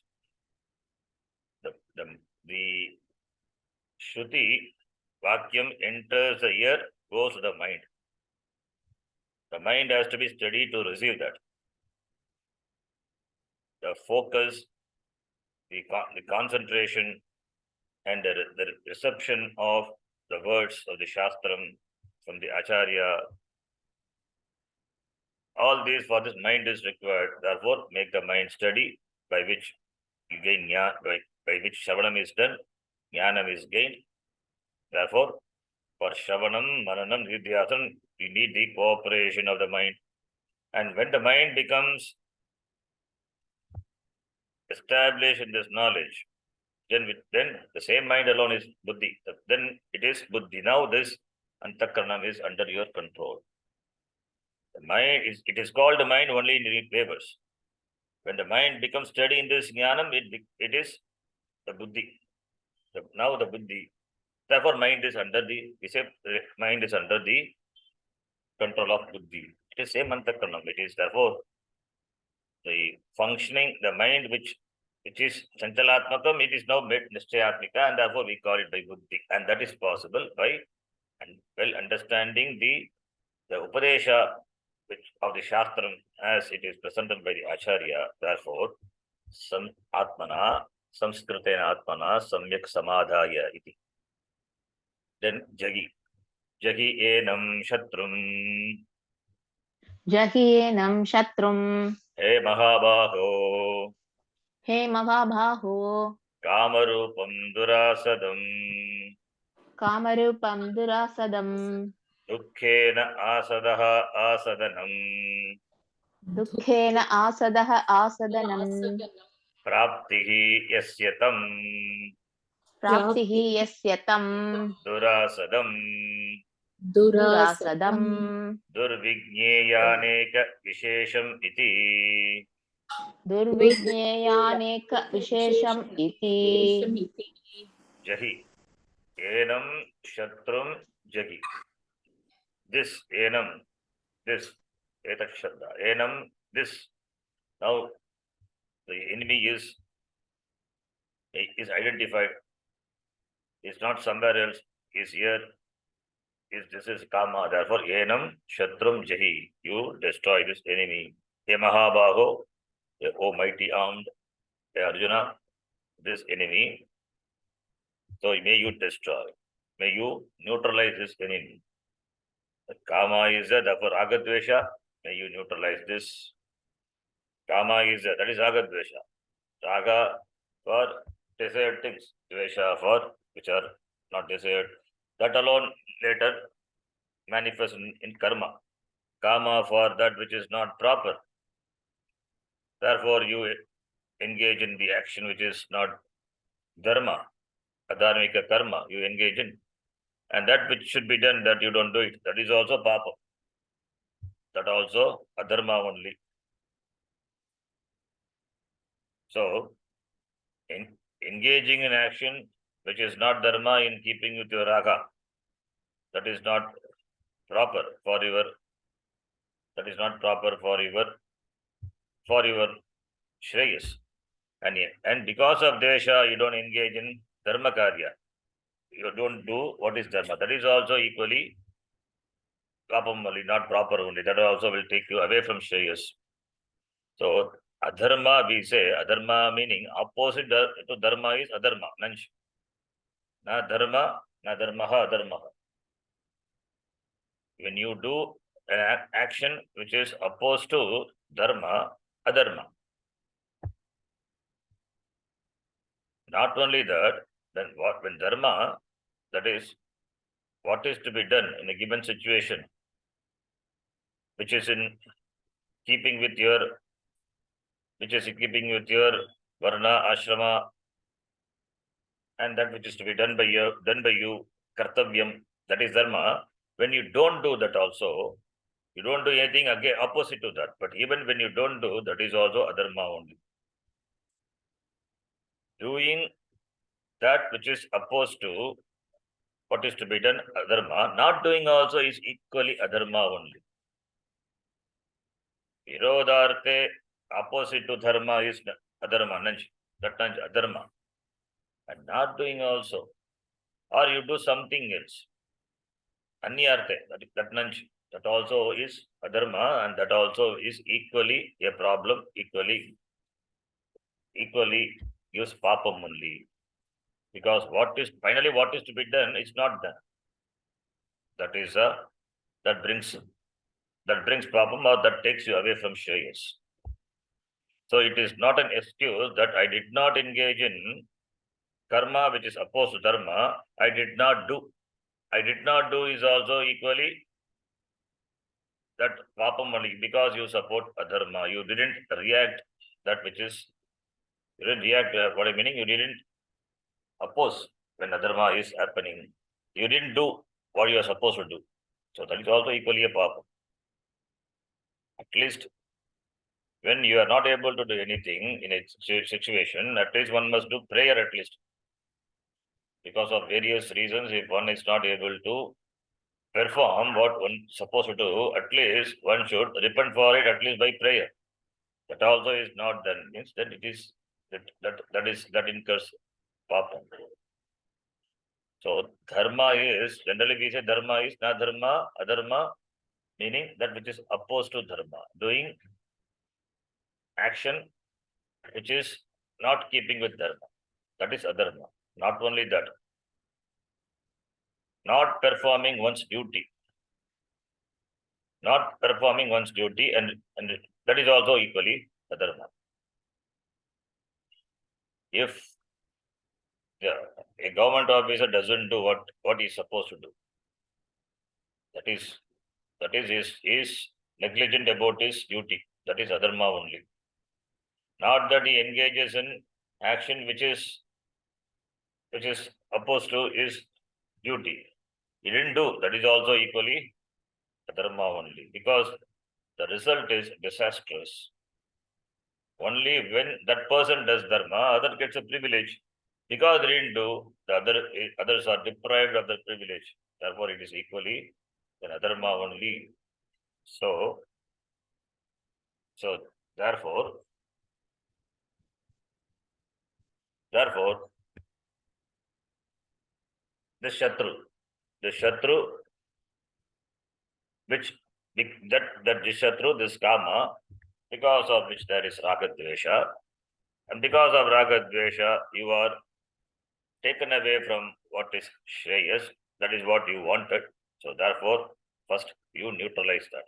the Shruti Vakyam enters the ear, goes to the mind. The mind has to be steady to receive that. The focus, the concentration, and the reception of the words of the Shastram from the Acharya, all these for this mind is required. Therefore, make the mind steady, by which you gain jnana, by which Shravanam is done, jnanam is gained. Therefore, for Shravanam, Mananam, Nidhyasana, you need the cooperation of the mind. And when the mind becomes established in this knowledge, then the same mind alone is buddhi. Then it is buddhi. Now this antakaranam is under your control. The mind it is called the mind only in the wavers. When the mind becomes steady in this jnanam, it is the buddhi. Now the buddhi. Therefore, mind is under the control of buddhi. It is same antakaranam. It is therefore the functioning, the mind which is chanchalatmakam, it is now made nishchayatmika, and therefore we call it by buddhi. And that is possible by understanding the upadesha of the shastram as it is presented by the acharya. Therefore, samskritena atmana samyak samadhaya iti. Then jagi enam shatrum. Jahi enam shatrum. He mahabaho. He mahabaho. Kamarupam durasadam. Kamarupam durasadam. Dukkhena asadaha asadanam. Dukkhena asadaha asadanam. Praptihi yasyatam. Praptihi yasyatam. Durasadam. Durasadam. Durvijñeyaneka vishesham iti. Durvijñeyaneka vishesham iti. Jahi enam shatrum jagi. This enam, this etak shabda enam, this. Now the enemy is identified. Is not somewhere else. Is here. This is kama. Therefore, enam shatrum jahi. You destroy this enemy. He mahabaho, O mighty armed, Arjuna, this enemy. So may you destroy. May you neutralize this enemy. The kama is there, therefore ragadvesha. May you neutralize this. Kama is there, that is ragadvesha. Raga for desired things, dvesha for which are not desired. That alone later manifests in karma. Kama for that which is not proper. Therefore, you engage in the action which is not dharma, adharmika karma, you engage in. And that which should be done, that you don't do it. That is also papa. That also adharma only. So, engaging in action which is not dharma in keeping with your raga, that is not proper for your shreyas. And because of desha, you don't engage in dharma karya. You don't do what is dharma. That is also equally papam only, not proper only. That also will take you away from shreyas. So Adharma, we say, adharma meaning opposite to dharma is adharma. Nanch. Na dharma, na dharmaha, adharmaha. When you do an action which is opposed to dharma, adharma. Not only that, then what when dharma, that is what is to be done in a given situation, which is in keeping with your varna, ashrama, and that which is to be done by you, kartavyam, that is dharma. When you don't do that also, you don't do anything again opposite to that. But even when you don't do, that is also adharma only. Doing that which is opposed to what is to be done, adharma, not doing also is equally adharma only. Virodharte, opposite to dharma is adharma, that adharma. And not doing also, or you do something else. Anyarte, that also is adharma, and that also is equally a problem, equally gives papam only. Because what is to be done is not done. That is that brings problem, or that takes you away from shreyas. So it is not an excuse that I did not engage in karma which is opposed to dharma. I did not do. I did not do is also equally that papam only, because you support adharma. You didn't react that which is, you didn't react, what I meaning, you didn't oppose when adharma is happening. You didn't do what you are supposed to do. So that is also equally a papam. At least when you are not able to do anything in a situation, at least one must do prayer at least. Because of various reasons, if one is not able to perform what one is supposed to do, at least one should repent for it, at least by prayer. That also is not done, means that it is that incurs papam. So dharma is, generally we say dharma is na dharma, adharma, meaning that which is opposed to dharma. Doing action which is not keeping with dharma. That is adharma. Not only that, not performing one's duty. Not performing one's duty, and that is also equally adharma. If a government officer doesn't do what he's supposed to do, that is negligent about his duty. That is adharma only. Not that he engages in action which is opposed to his duty. He didn't do. That is also equally adharma only, because the result is disastrous. Only when that person does dharma, other gets a privilege. Because they didn't do, others are deprived of the privilege. Therefore, it is equally an adharma only. So therefore, the shatru, which that the shatru, this kama, because of which there is raga dvesha, and because of raga dvesha, you are taken away from what is shreyas, that is what you wanted. So therefore, first you neutralize that.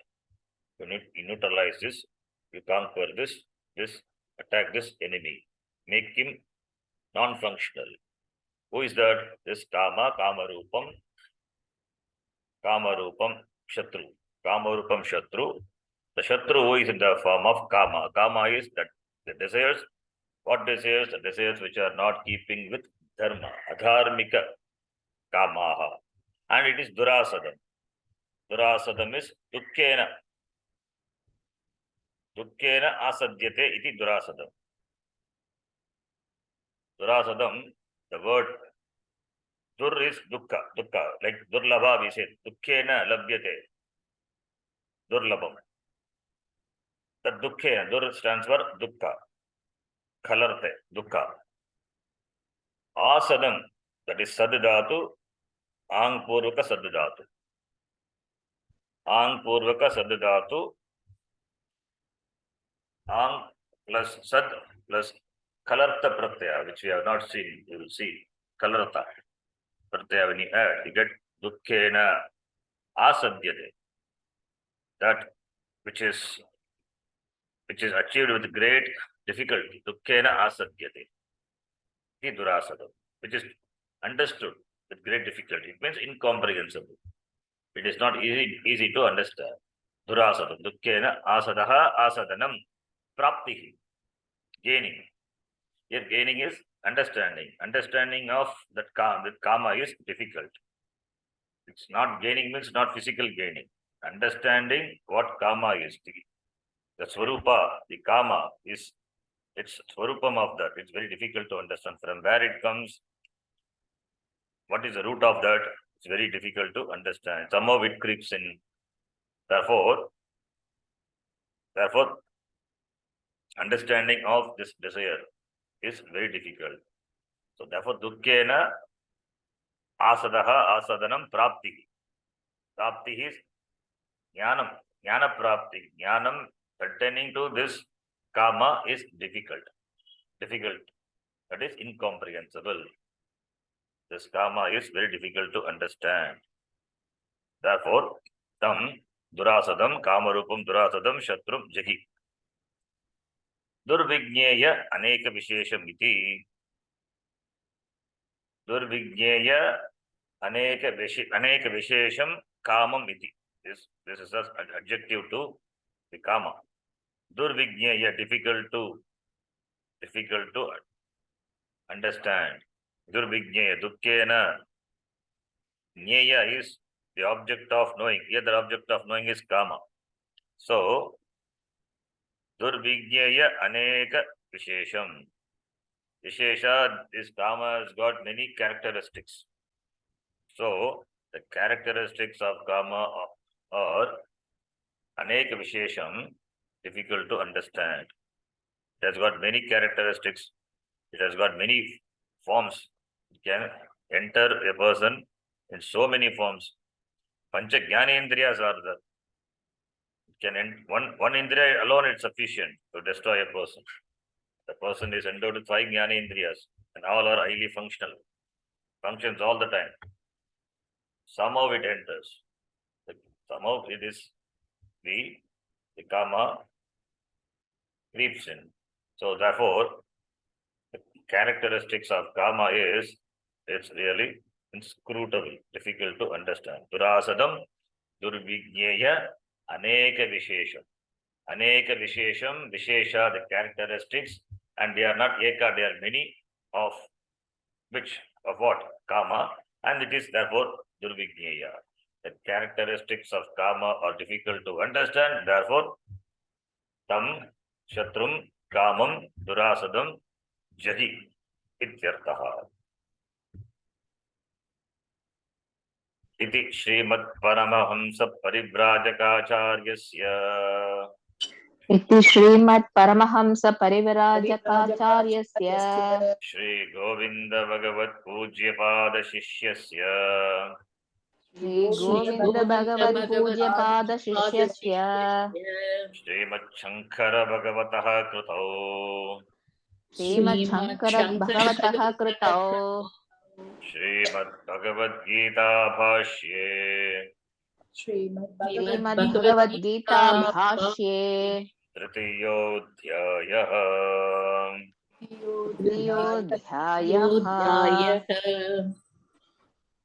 You neutralize this, you conquer this, attack this enemy, make him non-functional. Who is that? This kama rupam, shatru. Kama rupam shatru. The shatru who is in the form of kama. Kama is that the desires. What desires? The desires which are not keeping with dharma. Adharmika kamaha. And it is durasadam. Durasadam is dukkena. Dukkena asadyate iti durasadam. Durasadam, the word dur is dukkha, like durlabha we say, dukkena labhyate, durlabham. The dukkena, dur stands for dukkha, khalarte, dukkha. Asadam, that is sadhatu, ang purvaka sadhatu. Ang purvaka sadhatu, ang plus sad plus kalartha pratyaya, which we have not seen. You will see kalartha pratyaya. When you add, you get dukkena asadyate. That which is achieved with great difficulty. Dukkena asadyate. He durasada, which is understood with great difficulty. It means incomprehensible. It is not easy to understand. Durasada. Dukkena asadaha asadanam praptihi. Gaining. Here gaining is understanding. Understanding of that karma is difficult. It's not gaining means not physical gaining. Understanding what karma is. The swarupa, the karma is it's swarupam of that. It's very difficult to understand. From where it comes, what is the root of that? It's very difficult to understand. Somehow it creeps in. Therefore, understanding of this desire is very difficult. So therefore, dukkena asadaha asadanam prapti. Prapti is jnanam, jnana prapti. Jnanam pertaining to this karma is difficult. That is incomprehensible. This karma is very difficult to understand. Therefore, tam durasadam kamarupam durasadam shatrum jahi. Durvigneya aneka vishesham iti. Durvigneya aneka vishesham kamam iti. This is an adjective to the kama. Durvigneya, difficult to understand. Durvigneya, dukkena. Jnaya is the object of knowing. Here the object of knowing is kama. So, durvigneya aneka vishesham. Vishesha, this kama has got many characteristics. So, the characteristics of kama are aneka vishesham, difficult to understand. It has got many characteristics. It has got many forms. It can enter a person in so many forms. Pancha Jnanendriyas are there. It can one indriya alone is sufficient to destroy a person. The person is endowed with 5 Jnanendriyas and all are highly functional. Functions all the time. Somehow it enters. Somehow it is the karma creeps in. So therefore, the characteristics of karma is it's really inscrutable, difficult to understand. Durasadam, durvigneya, aneka vishesham. Aneka vishesham, vishesha, the characteristics, and they are not eka, they are many of which, of what? Karma, and it is therefore durvigneya. The characteristics of karma are difficult to understand, therefore, tam, shatrum, kamam, durasadam, jahi, ityartaha. Iti Srimad Paramahamsa Parivrajakacharyasya इति श्रीमत् Paramhans परिव्राजकाचार्यस्य Shri Govinda Bhagavad Pujyapada Shishyasya Shri Govind भगवत पूज्य पाद शिष्यस्य Srimad Shankara Bhagavataha Krutau श्रीमत् Shankar भगवतः कृतौ Srimad Bhagavad Gita Bhashye Shrimad Bhagavad Gita भाष्ये Tritiyodhyayah. तृतीयोऽध्यायः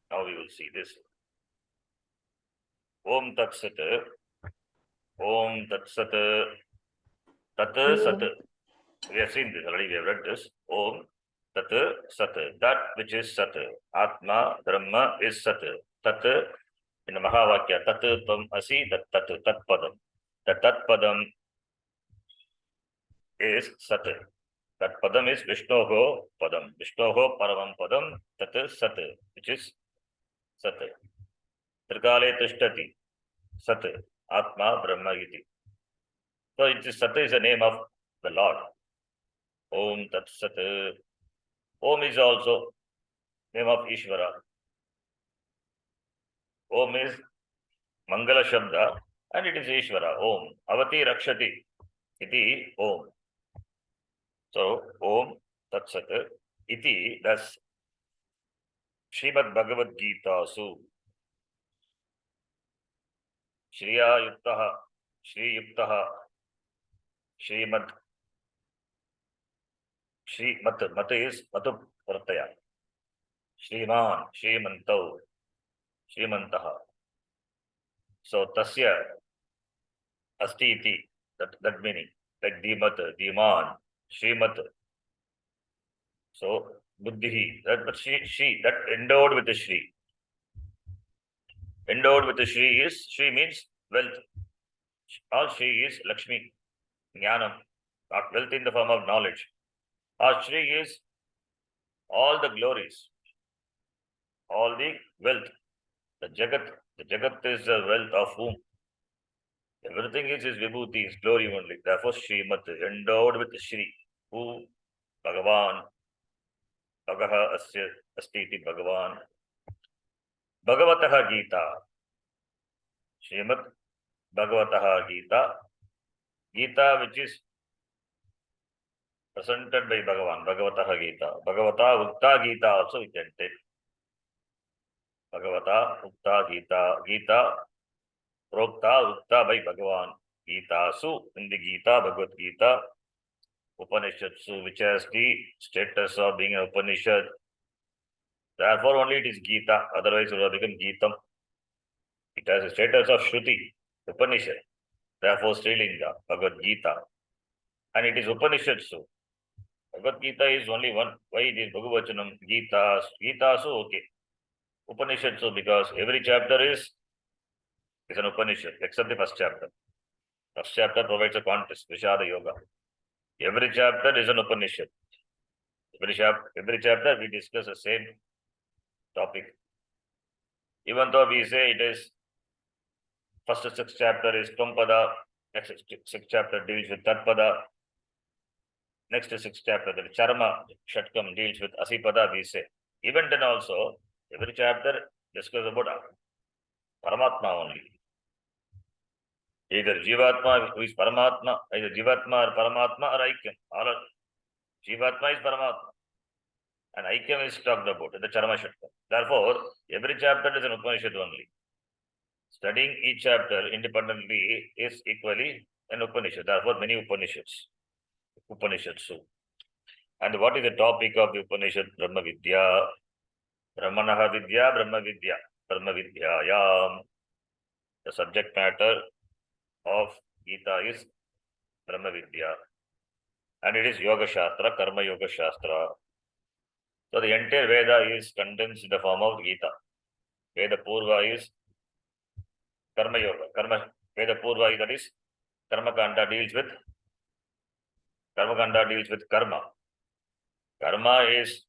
Now we will see this. Om Tat Sat. Om Tat Sat. Tat Sat. We have seen this already. We have read this. Om Tat Sat. That which is Sat. Atma Brahma is Sat. Tat in the Mahavakya. Tat Tvam Asi. Tat Padam. The Tat Padam is Sat. That Padam is Vishnoho Padam. Vishnoho Paravam Padam. Tat Sat. Which is Sat. Trikale Tishtati. Sat. Atma Brahma iti. So it is Sat is the name of the Lord. Om Tat Sat. Om is also name of Ishvara. Om is Mangala Shabda and it is Ishvara. Om. Avati Rakshati. Iti Om. So, Om Tat Sat Iti, thus Srimad Bhagavad Gita Su Shriya Yuktaha Shri Yuktaha Shrimad Shri Mat is Matu Pratyaya Shriman Shrimantau Shrimantaha. So Tasya Asti Iti, that meaning, like Dimat, Diman, Shrimat. So Buddhi, but she, that endowed with the Shri. Endowed with the Shri means wealth. All Shri is Lakshmi, Jnanam, not wealth in the form of knowledge. All Shri is all the glories, all the wealth. The Jagat is the wealth of whom? Everything is Vibhuti, is glory only. Therefore, Srimat, endowed with Shri, who Bhagavan, Bhagaha Asya Astiti Bhagavan, Bhagavataha Gita, Srimat Bhagavataha Gita, Gita which is presented by Bhagavan, Bhagavataha Gita, Bhagavata Ukta Gita also we can take. Bhagavata Ukta Gita, Gita Prokta Ukta by Bhagavan, Gita Su in the Gita, Bhagavad Gita, Upanishadsu, which has the status of being an Upanishad. Therefore, only it is Gita, otherwise it will become Gitam. It has a status of Shruti, Upanishad. Therefore, Srilinga, Bhagavad Gita. And it is Upanishadsu. Bhagavad Gita is only one. Why it is Bhagavachanam, Gita, Gitasu, okay. Upanishadsu, because every chapter is an Upanishad, except the first chapter. First chapter provides a context, Vishada Yoga. Every chapter is an Upanishad. Every chapter we discuss the same topic. Even though we say it is first 6 chapter is Tvapada, next 6 chapter deals with Tatpada, next 6 chapter, the Charma Shatkam deals with Asipada, we say. Even then also, every chapter discusses about Paramatma only. Either Jivatma who is Paramatma, either Jivatma or Paramatma or Aikyam. All are, Jivatma is Paramatma. And Aikyam is talked about in the Charma Shatkam. Therefore, every chapter is an Upanishad only. Studying each chapter independently is equally an Upanishad. Therefore, many Upanishads. Upanishads. And what is the topic of the Upanishad? Brahma Vidya. Brahmanaha Vidya, Brahma Vidya. Brahma Vidyayam. The subject matter of Gita is Brahma Vidya. And it is Yoga Shastra, Karma Yoga Shastra. So the entire Veda is condensed in the form of Gita. Veda Purva is Karma Yoga. Veda Purva, that is Karma Kanda deals with karma. Karma is,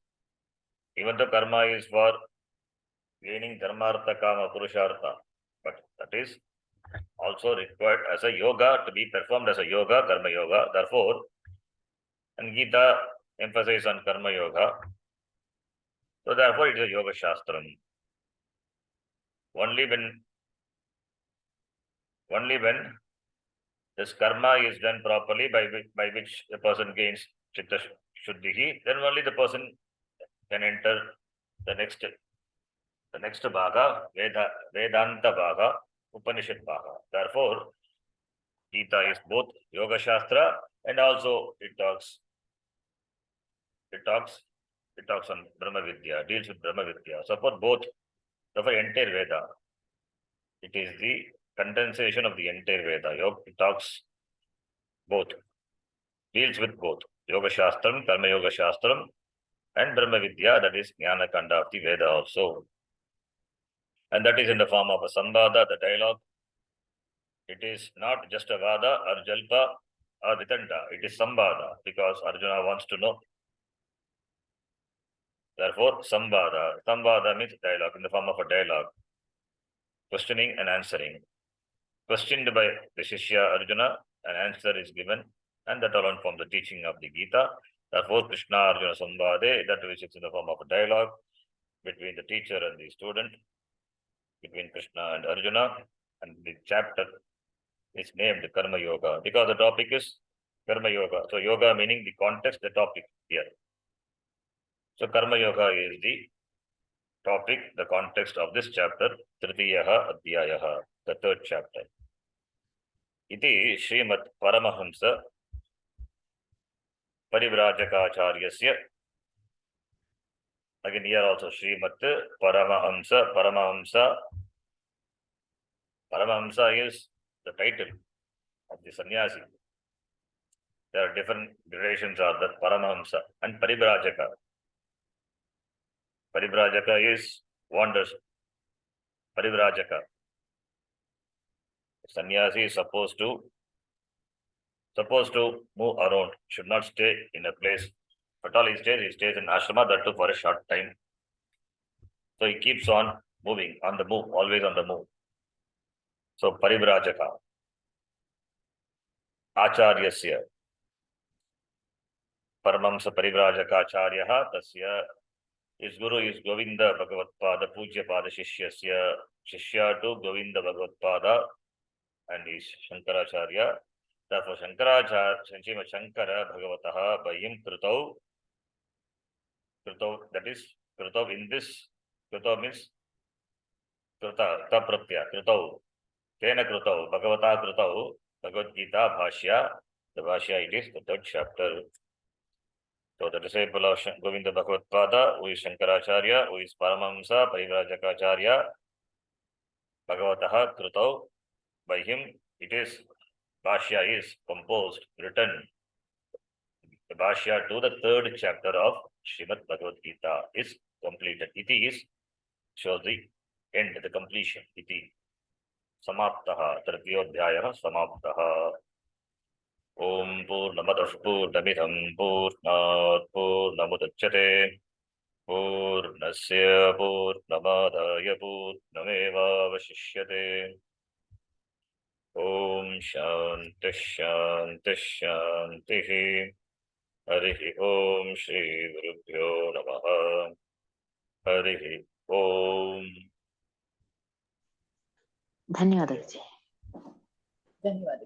even though karma is for gaining dharmartha, kama, purushartha, but that is also required as a yoga, to be performed as a yoga, karma yoga. Therefore, and Gita emphasizes on karma yoga. So therefore, it is a yoga shastram. Only when this karma is done properly, by which the person gains chitta shuddhi, then only the person can enter the next bhaga, Vedanta bhaga, Upanishad bhaga. Therefore, Gita is both Yoga Shastra and also it talks on Brahma Vidya, deals with Brahma Vidya. So for both, for entire Veda, it is the condensation of the entire Veda. It talks both, deals with both Yoga Shastram, Karma Yoga Shastram, and Brahma Vidya, that is Jnana Kanda of the Veda also. And that is in the form of a Samvada, the dialogue. It is not just a Vada or Jalpa or Vitanda. It is Samvada, because Arjuna wants to know. Therefore, Samvada. Samvada means dialogue, in the form of a dialogue. Questioning and answering. Questioned by the Shishya Arjuna, an answer is given, and that alone forms the teaching of the Gita. Therefore, Krishna Arjuna Samvade, that which is in the form of a dialogue between the teacher and the student, between Krishna and Arjuna, and the chapter is named Karma Yoga, because the topic is Karma Yoga. So yoga meaning the context, the topic here. So Karma Yoga is the topic, the context of this chapter, Tritiyaha Adhyayaha, the third chapter. Iti Srimad Paramahamsa Parivrajakacharyasya. Again here also Srimad Paramahamsa. Paramahamsa is the title of the sannyasi. There are different gradations of the Paramahamsa and Parivrajaka. Parivrajaka is wanders. Parivrajaka. Sannyasi is supposed to move around, should not stay in a place. At all he stays in ashrama, that too for a short time. So he keeps on moving, on the move, always on the move. So Parivrajaka. Acharyasya. Paramamsa Parivrajaka Acharyaha Tasya. His guru is Govinda Bhagavad Pada Pujya Pada Shishyasya. Shishya to Govinda Bhagavad Pada and is Shankaracharya. Therefore Shankaracharya, Sanchima Shankara Bhagavataha by him Krutau, that is Krutau in this. Krutau means Kruta, Taprapya, Krutau. Tena Krutau, Bhagavata Krutau, Bhagavad Gita Bhashya. The Bhashya it is the third chapter. So the disciple of Govinda Bhagavad Pada, who is Shankaracharya, who is Paramahamsa, Parivrajakaacharya, Bhagavataha Krutau, by him it is, Bhashya is composed, written. The Bhashya to the third chapter of Srimad Bhagavad Gita is completed. Iti is, shows the end, the completion. Iti. Samaptaha, Tritiyodhyayaha Samaptaha. Om Purnamadah Purnamidham Purnat Purnamudachyate Purnasya Purnamadaya Purnameva Vashishyate. Om Shanti Shanti Shanti. Harihi Om Shri Gurubhyo Namaha. Harihi Om. ಧನ್ಯವಾದ ವಿಜಯ್. ಧನ್ಯವಾದ.